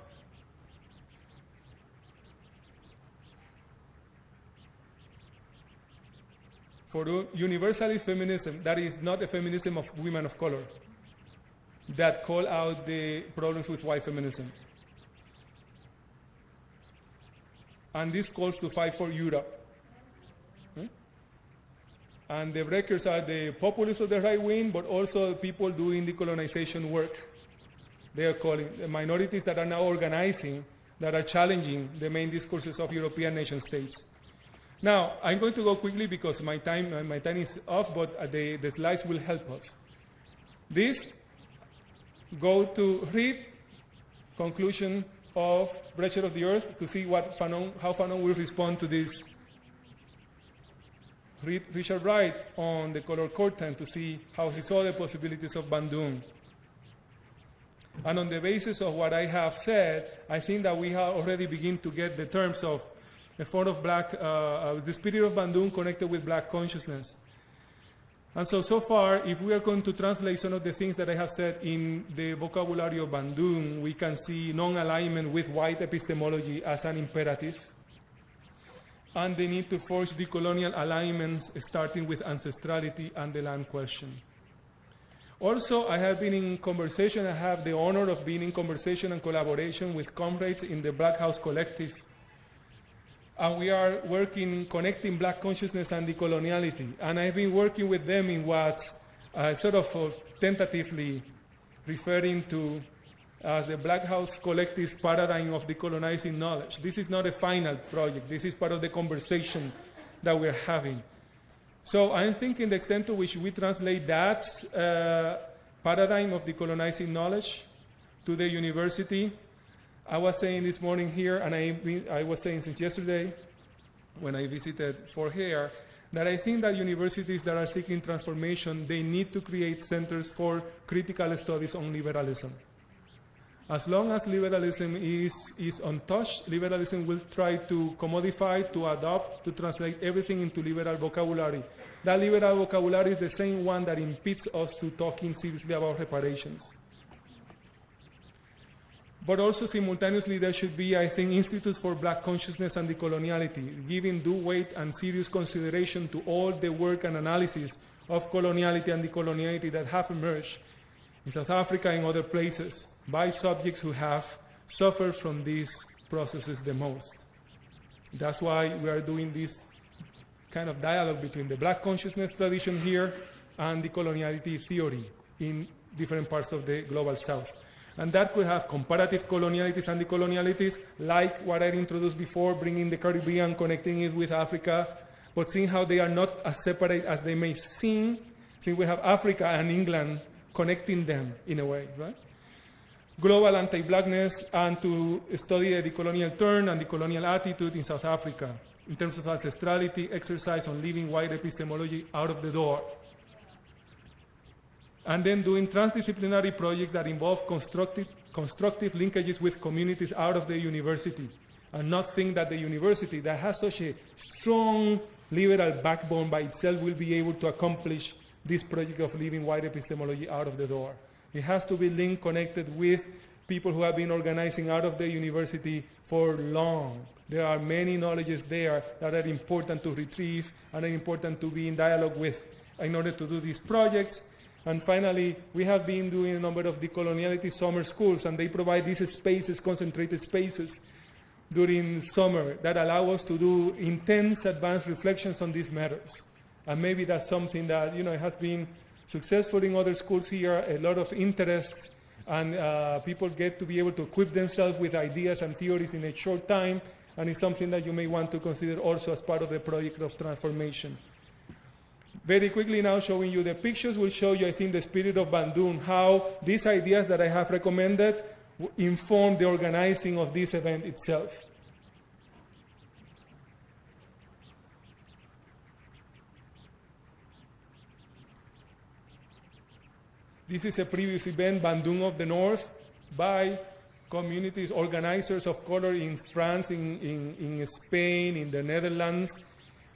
For universalist feminism, that is not a feminism of women of color, that call out the problems with white feminism. And this calls to fight for Europe. And the breakers are the populists of the right wing, but also people doing decolonization work. They are calling the minorities that are now organizing, that are challenging the main discourses of European nation states. Now, I'm going to go quickly because my time is off, but the slides will help us. This go to read conclusion of Pressure of the Earth to see what how Fanon will respond to this. Read Richard Wright on the color curtain to see how he saw the possibilities of Bandung. And on the basis of what I have said, I think that we have already begun to get the terms of a form of black, the spirit of Bandung connected with black consciousness. And so far, if we are going to translate some of the things that I have said in the vocabulary of Bandung, we can see non-alignment with white epistemology as an imperative, and the need to forge decolonial alignments starting with ancestrality and the land question. Also, I have been in conversation, I have the honor of being in conversation and collaboration with comrades in the Black House Collective. And we are working, connecting black consciousness and decoloniality. And I've been working with them in what sort of tentatively referring to as the Black House Collective's paradigm of decolonizing knowledge. This is not a final project. This is part of the conversation that we're having. So I'm thinking the extent to which we translate that paradigm of decolonizing knowledge to the university. I was saying this morning here, and I was saying since yesterday when I visited for here, that I think that universities that are seeking transformation, they need to create centers for critical studies on liberalism. As long as liberalism is untouched, liberalism will try to commodify, to adopt, to translate everything into liberal vocabulary. That liberal vocabulary is the same one that impedes us to talking seriously about reparations. But also simultaneously there should be, I think, institutes for black consciousness and decoloniality, giving due weight and serious consideration to all the work and analysis of coloniality and decoloniality that have emerged in South Africa and other places by subjects who have suffered from these processes the most. That's why we are doing this kind of dialogue between the black consciousness tradition here and decoloniality theory in different parts of the global South. And that could have comparative colonialities and decolonialities, like what I introduced before, bringing the Caribbean, connecting it with Africa, but seeing how they are not as separate as they may seem, since we have Africa and England connecting them in a way, right? Global anti-blackness, and to study the decolonial turn and the colonial attitude in South Africa in terms of ancestrality, exercise on leaving white epistemology out of the door. And then doing transdisciplinary projects that involve constructive linkages with communities out of the university, and not think that the university that has such a strong liberal backbone by itself will be able to accomplish this project of leaving white epistemology out of the door. It has to be linked, connected with people who have been organizing out of the university for long. There are many knowledges there that are important to retrieve and are important to be in dialogue with in order to do this project. And finally, we have been doing a number of decoloniality summer schools, and they provide these spaces, concentrated spaces, during summer that allow us to do intense advanced reflections on these matters. And maybe that's something that, has been successful in other schools here, a lot of interest, and people get to be able to equip themselves with ideas and theories in a short time, and it's something that you may want to consider also as part of the project of transformation. Very quickly now showing you the pictures will show you, I think, the spirit of Bandung, how these ideas that I have recommended inform the organizing of this event itself. This is a previous event, Bandung of the North, by communities, organizers of color in France, in Spain, in the Netherlands,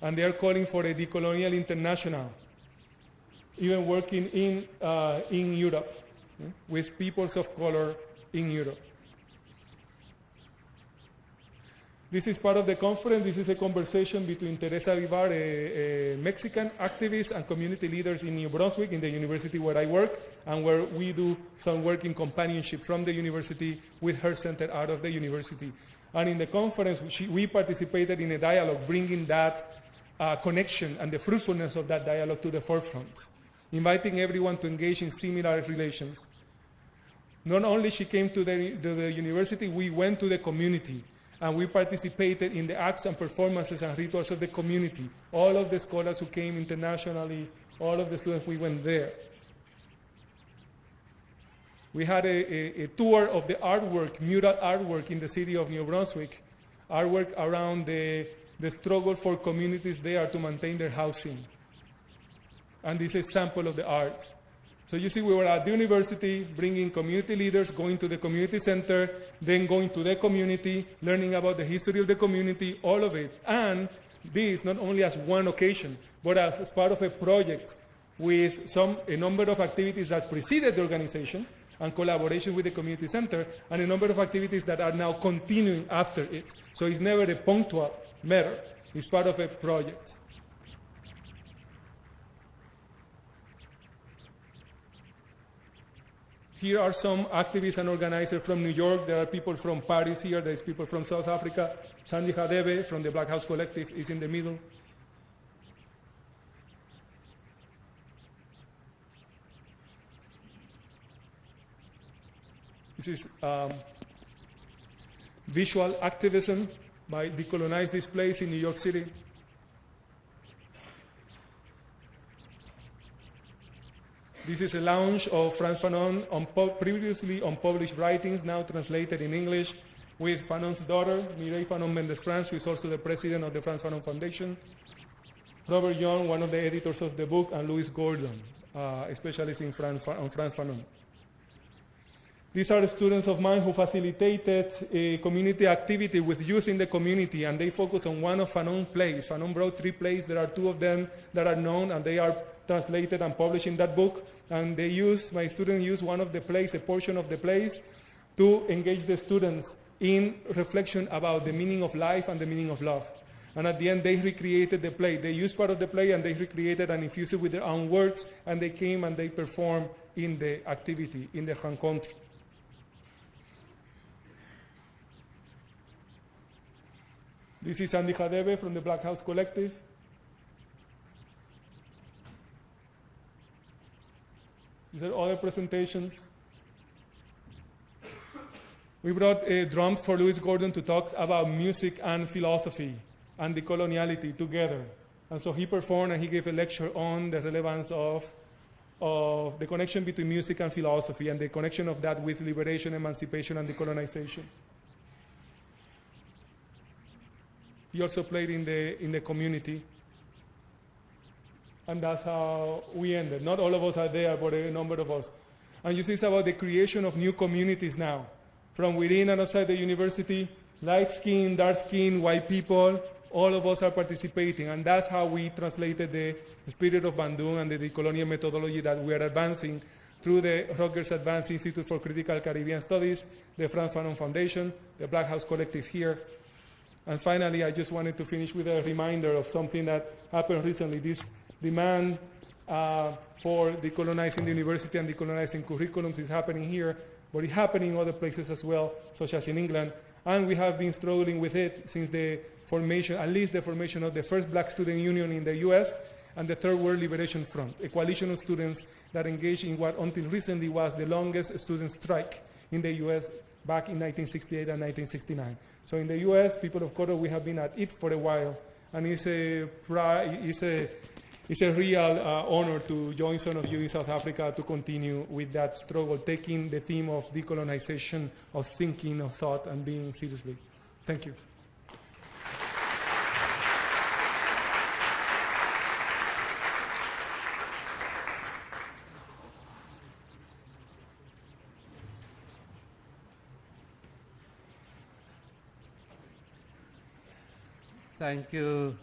and they are calling for a decolonial international, even working in Europe, with peoples of color in Europe. This is part of the conference. This is a conversation between Teresa Vivar, a Mexican activist and community leaders in New Brunswick, in the university where I work, and where we do some work in companionship from the university with her center out of the university. And in the conference, we participated in a dialogue, bringing that connection and the fruitfulness of that dialogue to the forefront, inviting everyone to engage in similar relations. Not only she came to the university, we went to the community, and we participated in the acts and performances and rituals of the community. All of the scholars who came internationally, all of the students, we went there. We had a tour of the artwork, mural artwork in the city of New Brunswick, artwork around the struggle for communities there to maintain their housing. And this is a sample of the art. So you see, we were at the university, bringing community leaders, going to the community center, then going to the community, learning about the history of the community, all of it. And this not only as one occasion, but as part of a project with a number of activities that preceded the organization and collaboration with the community center, and a number of activities that are now continuing after it. So it's never a punctual matter. It's part of a project. Here are some activists and organizers from New York. There are people from Paris here. There's people from South Africa. Sandy Hadebe from the Black House Collective is in the middle. This is visual activism by Decolonize This Place in New York City. This is a launch of Franz Fanon on previously unpublished writings, now translated in English, with Fanon's daughter, Mireille Fanon Mendes-France, who is also the president of the Franz Fanon Foundation, Robert Young, one of the editors of the book, and Louis Gordon, a specialist on Franz Fanon. These are students of mine who facilitated a community activity with youth in the community, and they focus on one of Fanon's plays. Fanon brought 3 plays. There are 2 of them that are known, and they are translated and published in that book. And my students use one of the plays, a portion of the plays, to engage the students in reflection about the meaning of life and the meaning of love. And at the end, they recreated the play. They used part of the play, and they recreated and infused it with their own words, and they came and they performed in the activity, in the rencontre. This is Sandy Hadebe from the Black House Collective. These are other presentations. We brought drums for Louis Gordon to talk about music and philosophy and decoloniality together. And so he performed and he gave a lecture on the relevance of the connection between music and philosophy, and the connection of that with liberation, emancipation, and decolonization. He also played in the community. And that's how we ended. Not all of us are there, but a number of us. And you see, it's about the creation of new communities now, from within and outside the university, light skin, dark skin, white people, all of us are participating, and that's how we translated the spirit of Bandung and the decolonial methodology that we are advancing through the Rutgers Advanced Institute for Critical Caribbean Studies, the Franz Fanon Foundation, the Black House Collective here. And finally, I just wanted to finish with a reminder of something that happened recently, this demand for decolonizing the university and decolonizing curriculums is happening here, but it's happening in other places as well, such as in England. And we have been struggling with it since the formation, at least the formation of the first Black Student Union in the US and the Third World Liberation Front, a coalition of students that engaged in what until recently was the longest student strike in the US back in 1968 and 1969. So in the US, people of color, we have been at it for a while, and it's a real honor to join some of you in South Africa to continue with that struggle, taking the theme of decolonization, of thinking, of thought, and being seriously. Thank you. Thank you,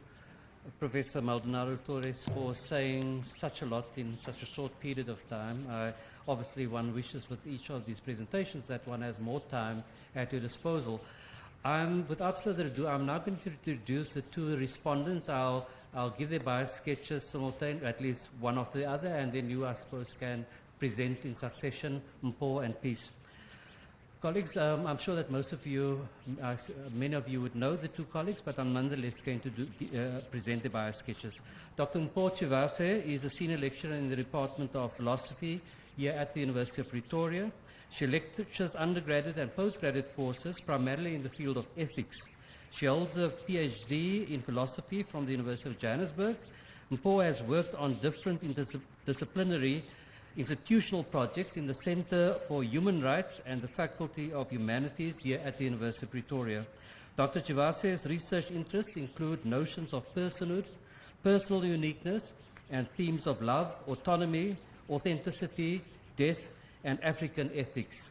Professor Maldonado-Torres, for saying such a lot in such a short period of time. Obviously, one wishes with each of these presentations that one has more time at your disposal. Without further ado, I'm now going to introduce the two respondents. I'll give their bio sketches simultaneously, at least one after the other, and then you, I suppose, can present in succession, Mpho and Peace. Colleagues, I'm sure that most of you, many of you would know the two colleagues, but I'm nonetheless going to present the bio sketches. Dr. Mpho Chivase is a senior lecturer in the Department of Philosophy here at the University of Pretoria. She lectures undergraduate and postgraduate courses primarily in the field of ethics. She holds a PhD in philosophy from the University of Johannesburg. Mpho has worked on different interdisciplinary institutional projects in the Center for Human Rights and the Faculty of Humanities here at the University of Pretoria. Dr. Chivase's research interests include notions of personhood, personal uniqueness, and themes of love, autonomy, authenticity, death, and African ethics.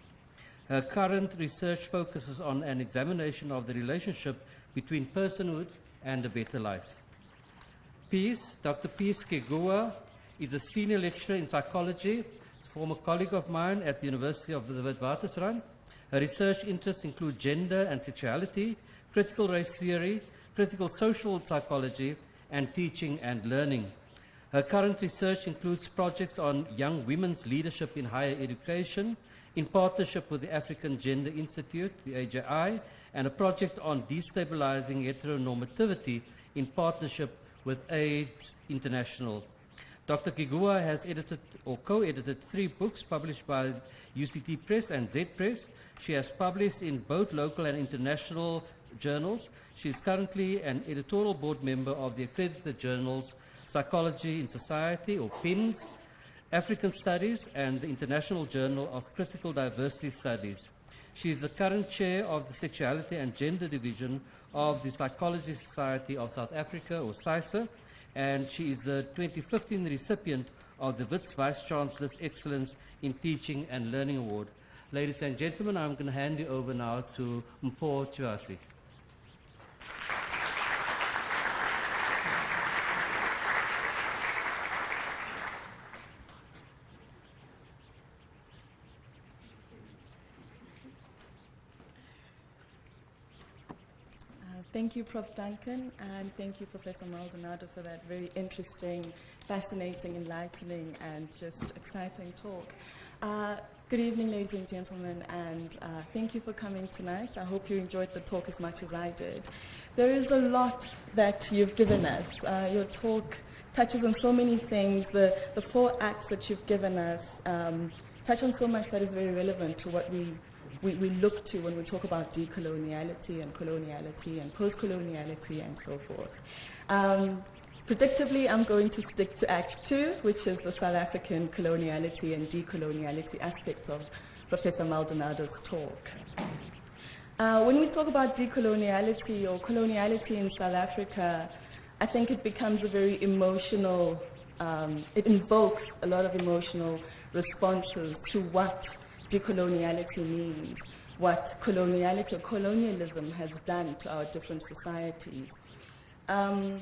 Her current research focuses on an examination of the relationship between personhood and a better life. Peace, Dr. Peace Kegua, is a senior lecturer in psychology, a former colleague of mine at the University of the Witwatersrand. Her research interests include gender and sexuality, critical race theory, critical social psychology, and teaching and learning. Her current research includes projects on young women's leadership in higher education, in partnership with the African Gender Institute, the AJI, and a project on destabilizing heteronormativity in partnership with AIDS International. Dr. Kegua has edited or co-edited 3 books published by UCT Press and Z Press. She has published in both local and international journals. She is currently an editorial board member of the accredited journals Psychology in Society, or PINS, African Studies, and the International Journal of Critical Diversity Studies. She is the current chair of the Sexuality and Gender Division of the Psychology Society of South Africa, or SAISA, and she is the 2015 recipient of the Wits Vice-Chancellor's Excellence in Teaching and Learning Award. Ladies and gentlemen, I'm going to hand you over now to Mpho Chivase. Thank you, Prof. Duncan, and thank you, Professor Maldonado, for that very interesting, fascinating, enlightening, and just exciting talk. Good evening, ladies and gentlemen, and thank you for coming tonight. I hope you enjoyed the talk as much as I did. There is a lot that you've given us. Your talk touches on so many things. The 4 acts that you've given us touch on so much that is very relevant to what we look to when we talk about decoloniality and coloniality and post-coloniality and so forth. Predictably, I'm going to stick to Act 2, which is the South African coloniality and decoloniality aspect of Professor Maldonado's talk. When we talk about decoloniality or coloniality in South Africa, I think it becomes a very emotional, it invokes a lot of emotional responses to what decoloniality means. what coloniality or colonialism has done to our different societies. I'm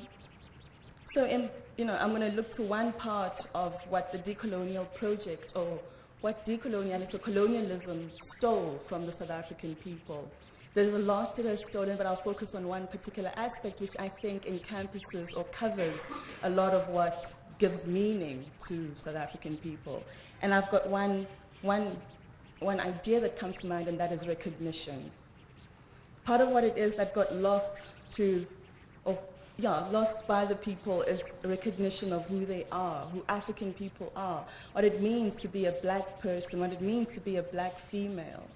going to look to one part of what the decolonial project, or what decoloniality or colonialism stole from the South African people. There's a lot that is stolen, but I'll focus on one particular aspect, which I think encompasses or covers a lot of what gives meaning to South African people. And I've got one idea that comes to mind, and that is recognition. Part of what it is that got lost by the people is recognition of who they are, who African people are, what it means to be a black person, what it means to be a black female.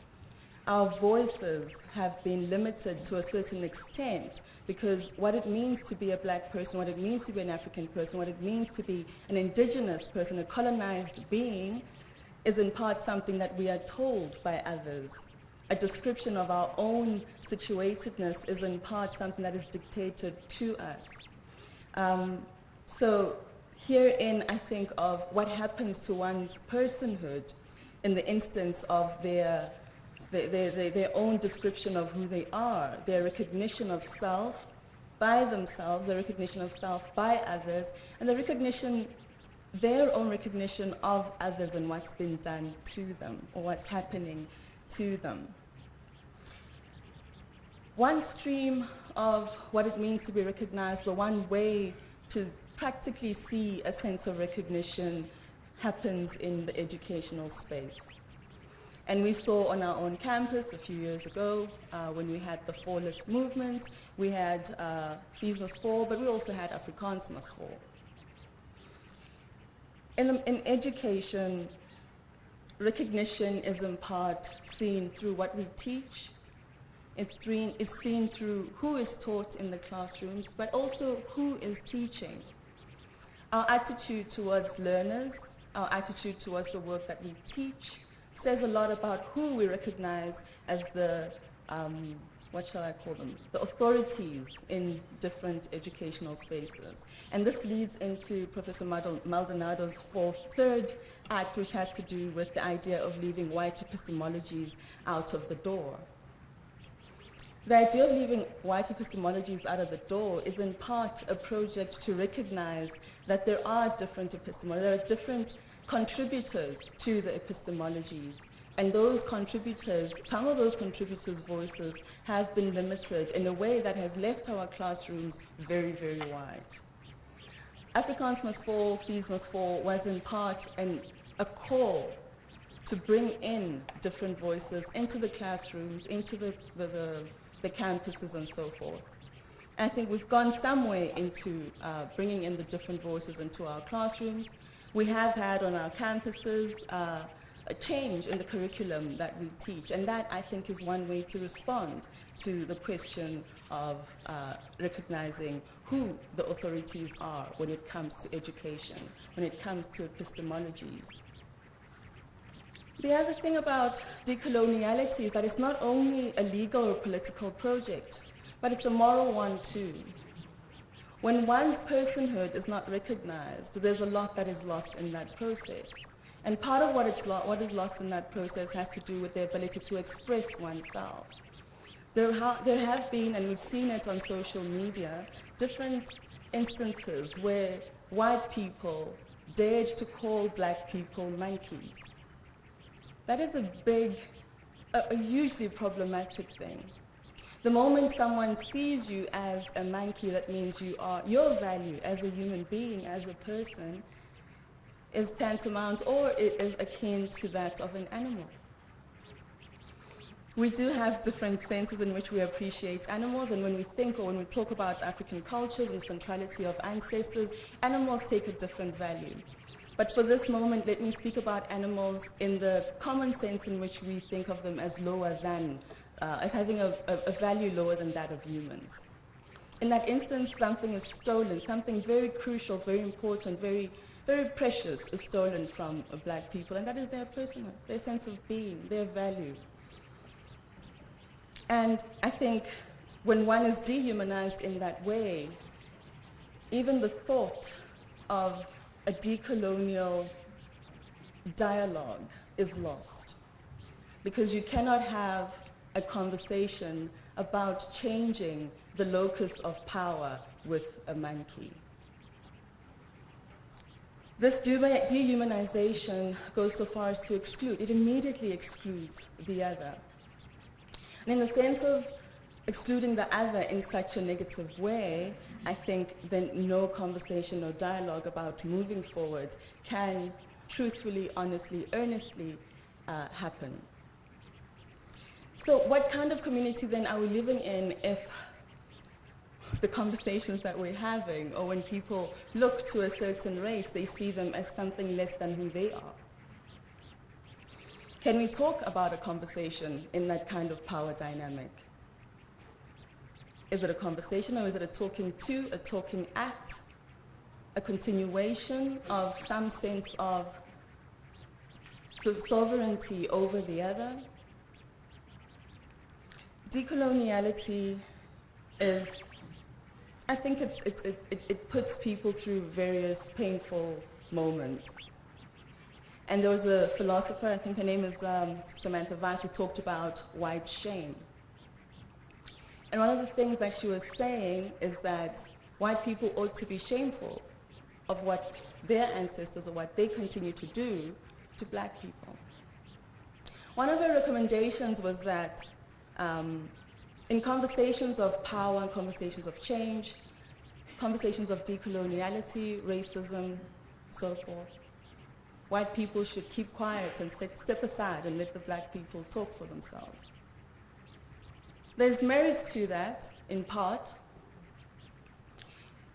Our voices have been limited to a certain extent because what it means to be a black person, what it means to be an African person, what it means to be an indigenous person, a colonized being, is in part something that we are told by others. A description of our own situatedness is in part something that is dictated to us. So herein I think of what happens to one's personhood in the instance of their own description of who they are, their recognition of self by themselves, their recognition of self by others, and their own recognition of others and what's been done to them or what's happening to them. One stream of what it means to be recognized, or one way to practically see a sense of recognition, happens in the educational space. And we saw on our own campus a few years ago when we had the Fallist movement, we had Fees Must Fall, but we also had Afrikaans Must Fall. In education, recognition is in part seen through what we teach. It's seen through who is taught in the classrooms, but also who is teaching. Our attitude towards learners, our attitude towards the work that we teach, says a lot about who we recognize as the, the authorities in different educational spaces. And this leads into Professor Maldonado's third act, which has to do with the idea of leaving white epistemologies out of the door. The idea of leaving white epistemologies out of the door is in part a project to recognize that there are different epistemologies, there are different contributors to the epistemologies. And those contributors, some of those contributors' voices have been limited in a way that has left our classrooms very, very wide. Afrikaans Must Fall, Fees Must Fall was in part a call to bring in different voices into the classrooms, into the campuses and so forth. I think we've gone some way into bringing in the different voices into our classrooms. We have had on our campuses a change in the curriculum that we teach, and that I think is one way to respond to the question of recognizing who the authorities are when it comes to education, when it comes to epistemologies. The other thing about decoloniality is that it's not only a legal or political project, but it's a moral one too. When one's personhood is not recognized, there's a lot that is lost in that process. And part of what is lost in that process has to do with the ability to express oneself. There have been, and we've seen it on social media, different instances where white people dared to call black people monkeys. That is a hugely problematic thing. The moment someone sees you as a monkey, that means your value as a human being, as a person, is tantamount or it is akin to that of an animal. We do have different senses in which we appreciate animals, and when we think or when we talk about African cultures and the centrality of ancestors, animals take a different value. But for this moment, let me speak about animals in the common sense in which we think of them as lower than, as having a value lower than that of humans. In that instance, something is stolen, something very crucial, very important, very, very precious is stolen from black people, and that is their personhood, their sense of being, their value. And I think when one is dehumanized in that way, even the thought of a decolonial dialogue is lost. because you cannot have a conversation about changing the locus of power with a monkey. This dehumanization goes so far as to exclude. It immediately excludes the other. And in the sense of excluding the other in such a negative way, I think then no conversation or dialogue about moving forward can truthfully, honestly, earnestly happen. So what kind of community then are we living in if the conversations that we're having, or when people look to a certain race, they see them as something less than who they are? Can we talk about a conversation in that kind of power dynamic? Is it a conversation, or is it a talking to, a talking at, a continuation of some sense of sovereignty over the other? Decoloniality is, I think it puts people through various painful moments. And there was a philosopher, I think her name is Samantha Weiss, who talked about white shame. And one of the things that she was saying is that white people ought to be shameful of what their ancestors or what they continue to do to black people. One of her recommendations was that in conversations of power and conversations of change, conversations of decoloniality, racism, so forth, white people should keep quiet and step aside and let the black people talk for themselves. There's merit to that, in part,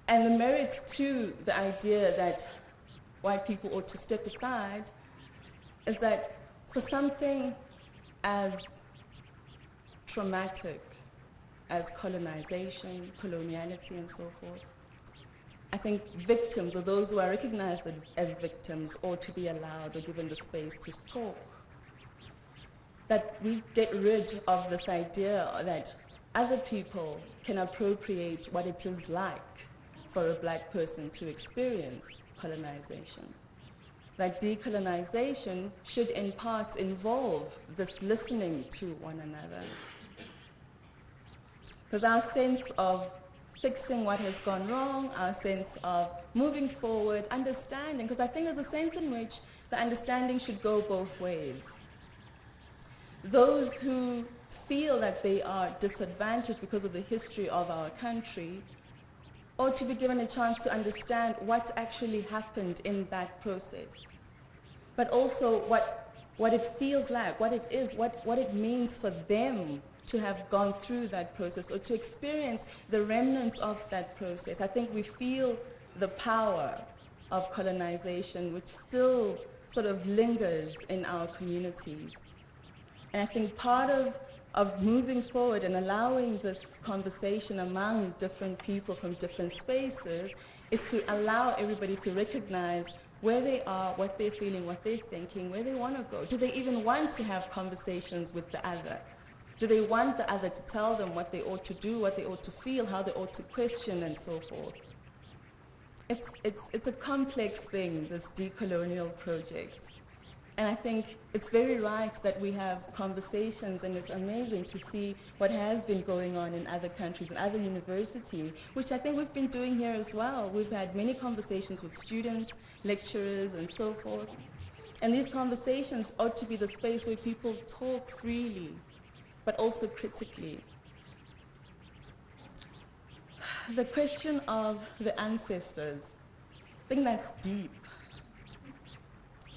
and the merit to the idea that white people ought to step aside is that for something as traumatic as colonization, coloniality, and so forth, I think victims, or those who are recognized as victims, ought to be allowed or given the space to talk. That we get rid of this idea that other people can appropriate what it is like for a black person to experience colonization. That decolonization should in part involve this listening to one another. Because our sense of fixing what has gone wrong, our sense of moving forward, understanding, because I think there's a sense in which the understanding should go both ways. Those who feel that they are disadvantaged because of the history of our country ought to be given a chance to understand what actually happened in that process, but also what it feels like, what it is, what it means for them to have gone through that process or to experience the remnants of that process. I think we feel the power of colonization, which still sort of lingers in our communities. And I think part of moving forward and allowing this conversation among different people from different spaces is to allow everybody to recognize where they are, what they're feeling, what they're thinking, where they want to go. Do they even want to have conversations with the other? Do they want the other to tell them what they ought to do, what they ought to feel, how they ought to question, and so forth? It's a complex thing, this decolonial project. And I think it's very right that we have conversations, and it's amazing to see what has been going on in other countries and other universities, which I think we've been doing here as well. We've had many conversations with students, lecturers, and so forth. And these conversations ought to be the space where people talk freely, but also critically. The question of the ancestors, I think that's deep.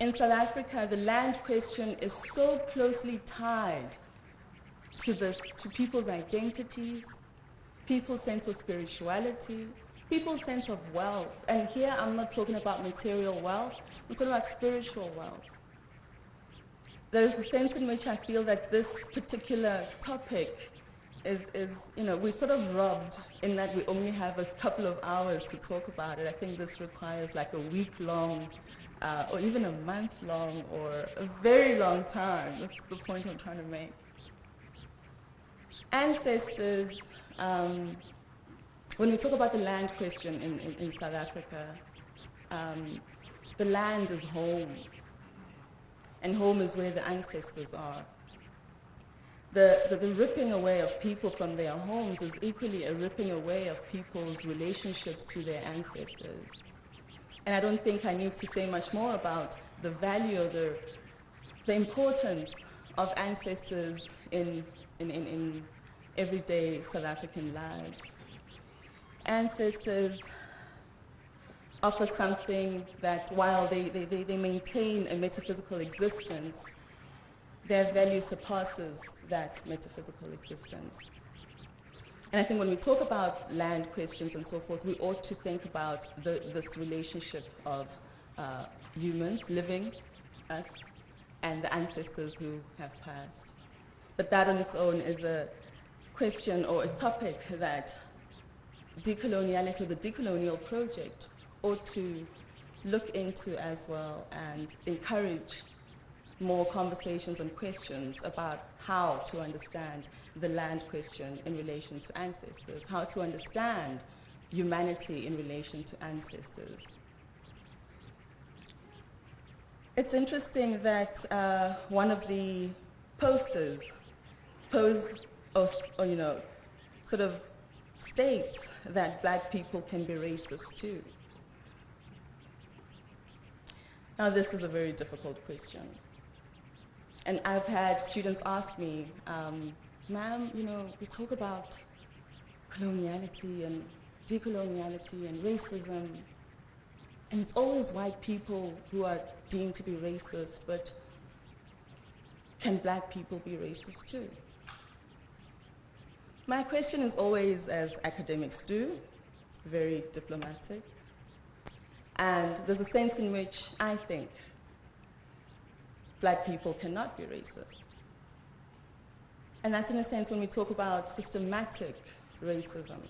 In South Africa, the land question is so closely tied to people's identities, people's sense of spirituality, people's sense of wealth. And here I'm not talking about material wealth, I'm talking about spiritual wealth. There's a sense in which I feel that this particular topic is we're sort of robbed in that we only have a couple of hours to talk about it. I think this requires like a week-long or even a month-long or a very long time. That's the point I'm trying to make. Ancestors, when we talk about the land question in South Africa, the land is home. And home is where the ancestors are. the ripping away of people from their homes is equally a ripping away of people's relationships to their ancestors. And I don't think I need to say much more about the value or the importance of ancestors in everyday South African lives. Ancestors offer something that, while they maintain a metaphysical existence, their value surpasses that metaphysical existence. And I think when we talk about land questions and so forth, we ought to think about this relationship of humans living, us, and the ancestors who have passed. But that on its own is a question or a topic that decoloniality, or the decolonial project, ought to look into as well and encourage more conversations and questions about how to understand the land question in relation to ancestors, how to understand humanity in relation to ancestors. It's interesting that one of the posters sort of states that black people can be racist too. Now, this is a very difficult question. And I've had students ask me, ma'am, we talk about coloniality and decoloniality and racism, and it's always white people who are deemed to be racist, but can black people be racist too? My question is always, as academics do, very diplomatic. And there's a sense in which I think black people cannot be racist. And that's in a sense when we talk about systematic racism,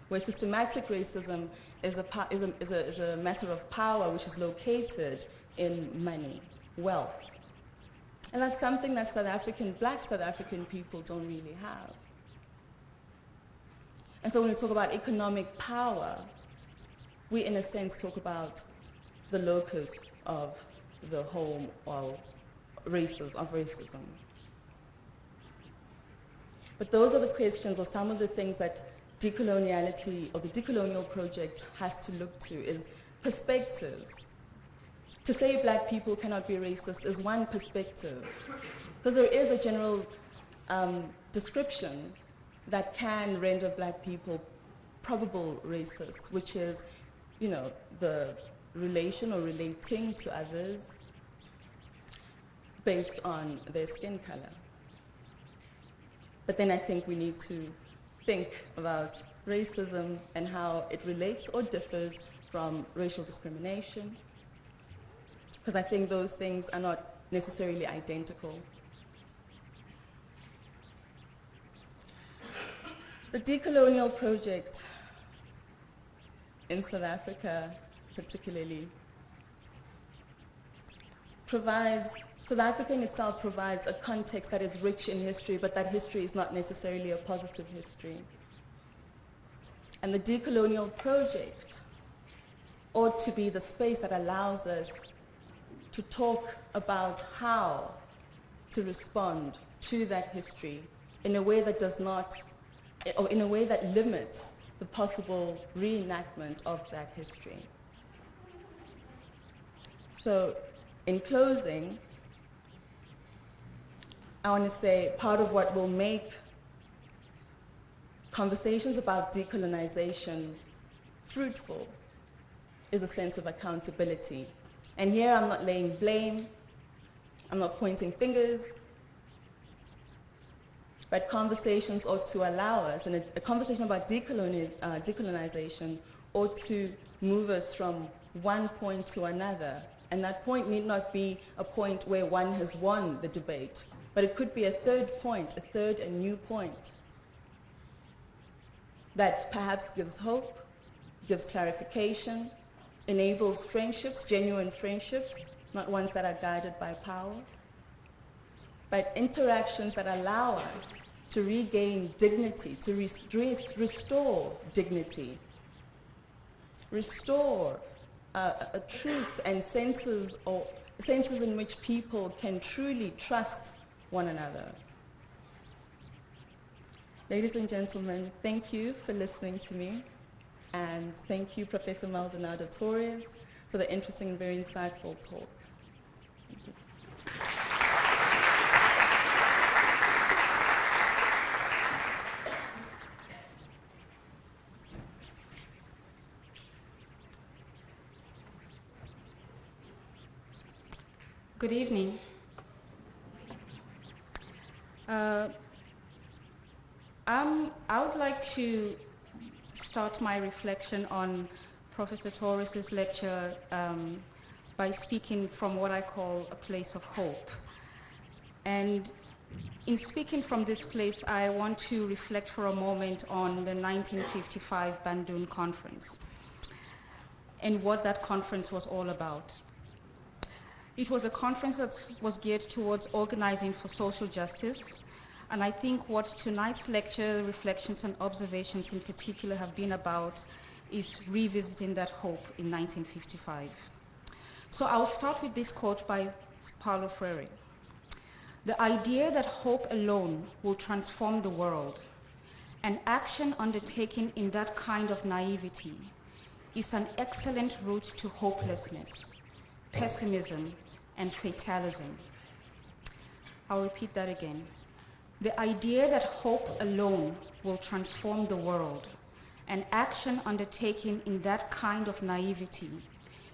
where systematic racism is a matter of power which is located in money, wealth. And that's something that black South African people don't really have. And so when we talk about economic power, we in a sense talk about the locus of the home of racism. But those are the questions or some of the things that decoloniality or the decolonial project has to look to, is perspectives. To say black people cannot be racist is one perspective, because there is a general description that can render black people probable racist, which is, the relation or relating to others based on their skin color. But then I think we need to think about racism and how it relates or differs from racial discrimination, because I think those things are not necessarily identical. The decolonial project in South Africa particularly South Africa in itself provides a context that is rich in history, but that history is not necessarily a positive history. And the decolonial project ought to be the space that allows us to talk about how to respond to that history in a way that does not, or in a way that limits the possible reenactment of that history. So, in closing, I want to say part of what will make conversations about decolonization fruitful is a sense of accountability. And here I'm not laying blame, I'm not pointing fingers, but conversations ought to allow us, and a conversation about decolonization ought to move us from one point to another. And that point need not be a point where one has won the debate, but it could be a third point, a third and new point that perhaps gives hope, gives clarification, enables friendships, genuine friendships, not ones that are guided by power, but interactions that allow us to regain dignity, to restore dignity, restore a truth and senses in which people can truly trust one another. Ladies and gentlemen, thank you for listening to me. And thank you, Professor Maldonado-Torres, for the interesting and very insightful talk. Thank you. Good evening. I would like to start my reflection on Professor Torres's lecture by speaking from what I call a place of hope. And in speaking from this place, I want to reflect for a moment on the 1955 Bandung conference and what that conference was all about. It was a conference that was geared towards organizing for social justice, and I think what tonight's lecture, reflections and observations in particular have been about is revisiting that hope in 1955. So I'll start with this quote by Paulo Freire. The idea that hope alone will transform the world, an action undertaken in that kind of naivety, is an excellent route to hopelessness, pessimism, and fatalism. I'll repeat that again. The idea that hope alone will transform the world, an action undertaken in that kind of naivety,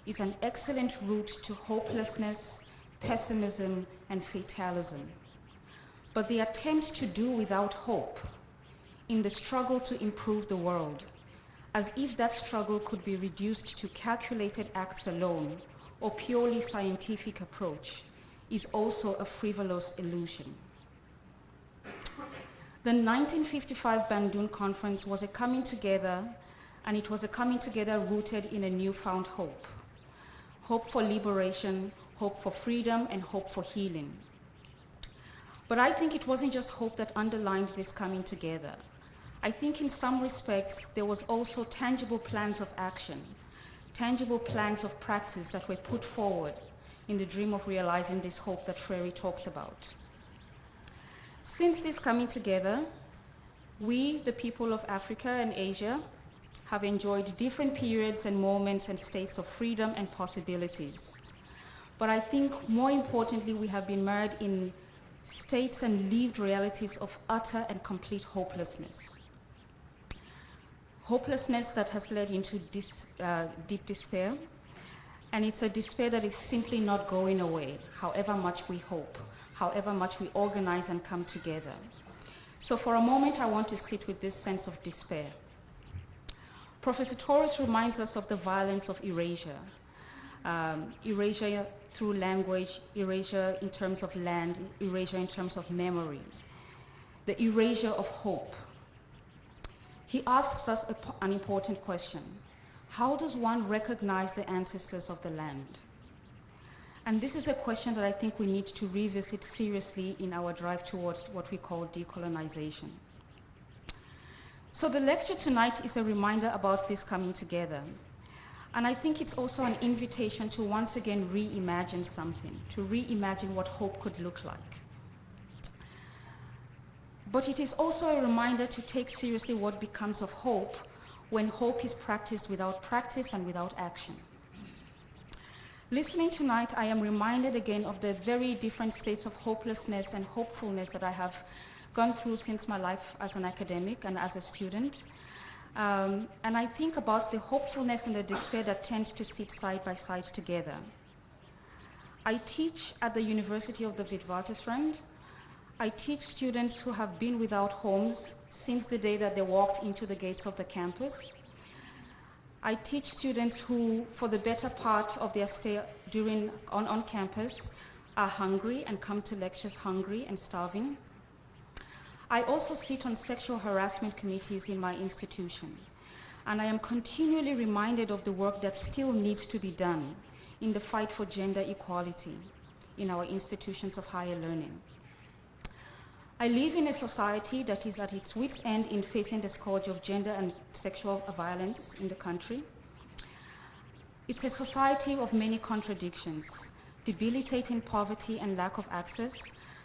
is an excellent route to hopelessness, pessimism, and fatalism. But the attempt to do without hope in the struggle to improve the world, as if that struggle could be reduced to calculated acts alone or purely scientific approach, is also a frivolous illusion. The 1955 Bandung Conference was a coming together, and it was a coming together rooted in a newfound hope. Hope for liberation, hope for freedom, and hope for healing. But I think it wasn't just hope that underlined this coming together. I think in some respects, there was also tangible plans of action, tangible plans of practice that were put forward in the dream of realizing this hope that Freire talks about. Since this coming together, we, the people of Africa and Asia, have enjoyed different periods and moments and states of freedom and possibilities. But I think more importantly, we have been mired in states and lived realities of utter and complete hopelessness. Hopelessness that has led into deep despair, and it's a despair that is simply not going away, however much we hope, however much we organize and come together. So for a moment, I want to sit with this sense of despair. Professor Torres reminds us of the violence of erasure. Erasure through language, erasure in terms of land, erasure in terms of memory, the erasure of hope. He asks us an important question. How does one recognize the ancestors of the land? And this is a question that I think we need to revisit seriously in our drive towards what we call decolonization. So the lecture tonight is a reminder about this coming together. And I think it's also an invitation to once again reimagine something, to reimagine what hope could look like. But it is also a reminder to take seriously what becomes of hope when hope is practiced without practice and without action. Listening tonight, I am reminded again of the very different states of hopelessness and hopefulness that I have gone through since my life as an academic and as a student. And I think about the hopefulness and the despair that tend to sit side by side together. I teach at the University of the Witwatersrand. I teach students who have been without homes since the day that they walked into the gates of the campus. I teach students who, for the better part of their stay on campus, are hungry and come to lectures hungry and starving. I also sit on sexual harassment committees in my institution, and I am continually reminded of the work that still needs to be done in the fight for gender equality in our institutions of higher learning. I live in a society that is at its wit's end in facing the scourge of gender and sexual violence in the country. It's a society of many contradictions, debilitating poverty and lack of access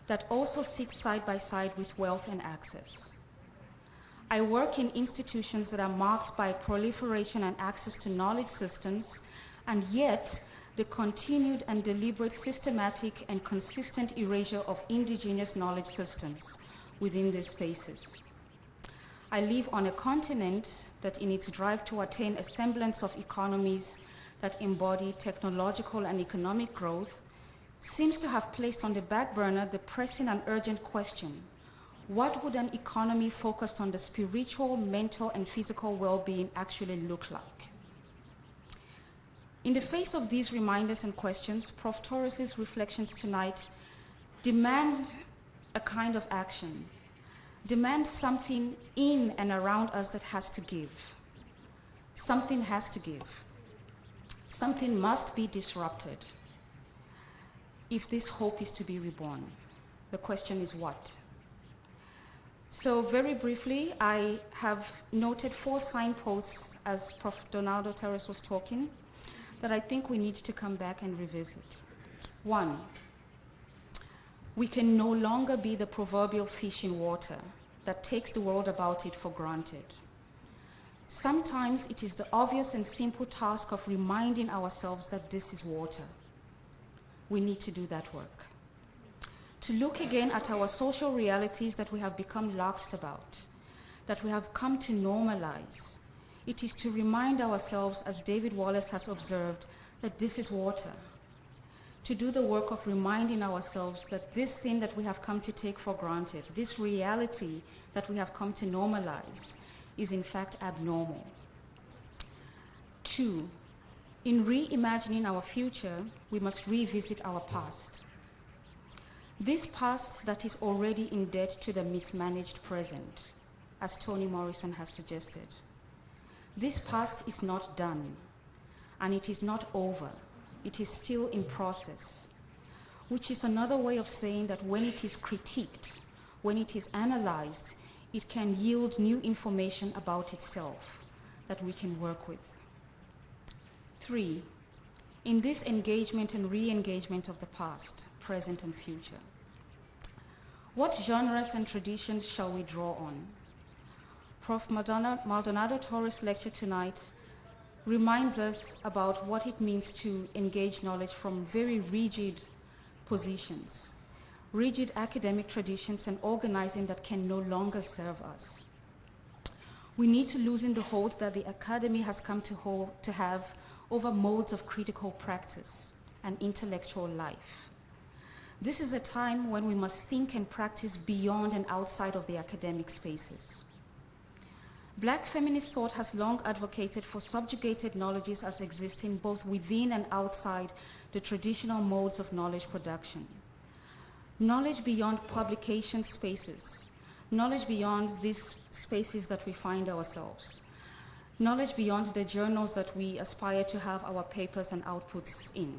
that also sits side by side with wealth and access. I work in institutions that are marked by proliferation and access to knowledge systems, and yet the continued and deliberate systematic and consistent erasure of indigenous knowledge systems within these spaces. I live on a continent that, in its drive to attain a semblance of economies that embody technological and economic growth, seems to have placed on the back burner the pressing and urgent question: what would an economy focused on the spiritual, mental, and physical well-being actually look like? In the face of these reminders and questions, Prof. Torres' reflections tonight demand a kind of action, demand something in and around us that has to give. Something has to give. Something must be disrupted if this hope is to be reborn. The question is what? So very briefly, I have noted 4 signposts as Prof. Maldonado-Torres was talking that I think we need to come back and revisit. 1, we can no longer be the proverbial fish in water that takes the world about it for granted. Sometimes it is the obvious and simple task of reminding ourselves that this is water. We need to do that work. To look again at our social realities that we have become laxed about, that we have come to normalize. It is to remind ourselves, as David Wallace has observed, that this is water. To do the work of reminding ourselves that this thing that we have come to take for granted, this reality that we have come to normalize, is in fact abnormal. 2, in reimagining our future, we must revisit our past. This past that is already in debt to the mismanaged present, as Toni Morrison has suggested. This past is not done, and it is not over. It is still in process, which is another way of saying that when it is critiqued, when it is analyzed, it can yield new information about itself that we can work with. 3, in this engagement and re-engagement of the past, present, and future, what genres and traditions shall we draw on? Prof. Maldonado-Torres' lecture tonight reminds us about what it means to engage knowledge from very rigid positions, rigid academic traditions and organizing that can no longer serve us. We need to loosen the hold that the academy has come to have over modes of critical practice and intellectual life. This is a time when we must think and practice beyond and outside of the academic spaces. Black feminist thought has long advocated for subjugated knowledges as existing both within and outside the traditional modes of knowledge production. Knowledge beyond publication spaces, knowledge beyond these spaces that we find ourselves, knowledge beyond the journals that we aspire to have our papers and outputs in,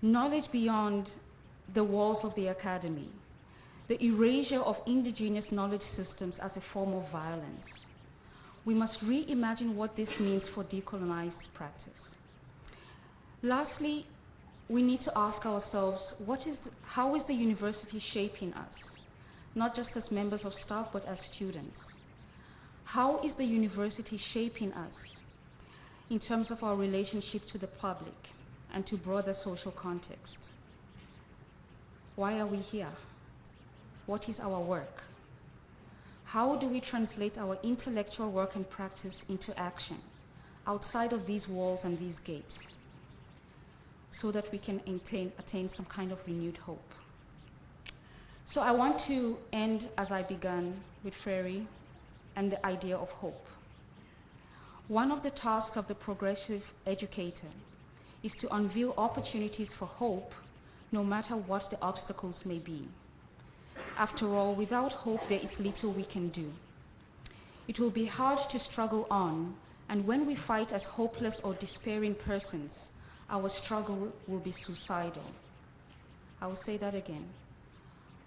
knowledge beyond the walls of the academy, the erasure of indigenous knowledge systems as a form of violence. We must reimagine what this means for decolonized practice. Lastly, we need to ask ourselves, how is the university shaping us? Not just as members of staff, but as students. How is the university shaping us in terms of our relationship to the public and to broader social context? Why are we here? What is our work? How do we translate our intellectual work and practice into action outside of these walls and these gates so that we can attain some kind of renewed hope? So I want to end as I began with Freire and the idea of hope. One of the tasks of the progressive educator is to unveil opportunities for hope, no matter what the obstacles may be. After all, without hope, there is little we can do. It will be hard to struggle on, and when we fight as hopeless or despairing persons, our struggle will be suicidal. I will say that again.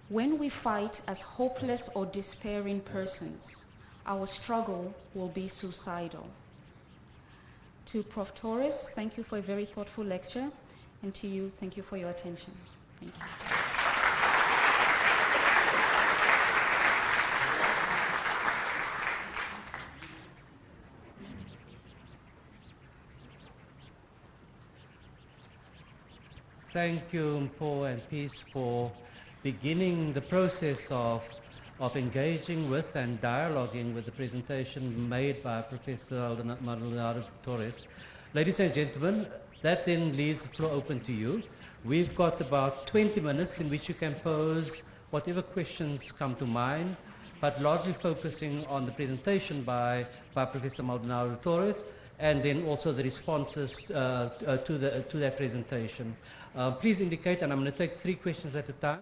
When we fight as hopeless or despairing persons, our struggle will be suicidal. To Prof. Torres, thank you for a very thoughtful lecture, and to you, thank you for your attention. Thank you. thank you, Paul and Peace, for beginning the process of engaging with and dialoguing with the presentation made by Professor Maldonado-Torres. Ladies and gentlemen, that then leaves the floor open to you. We've got about 20 minutes in which you can pose whatever questions come to mind, but largely focusing on the presentation by Professor Maldonado-Torres, and then also the responses to that presentation. Please indicate, and I'm going to take 3 questions at a time.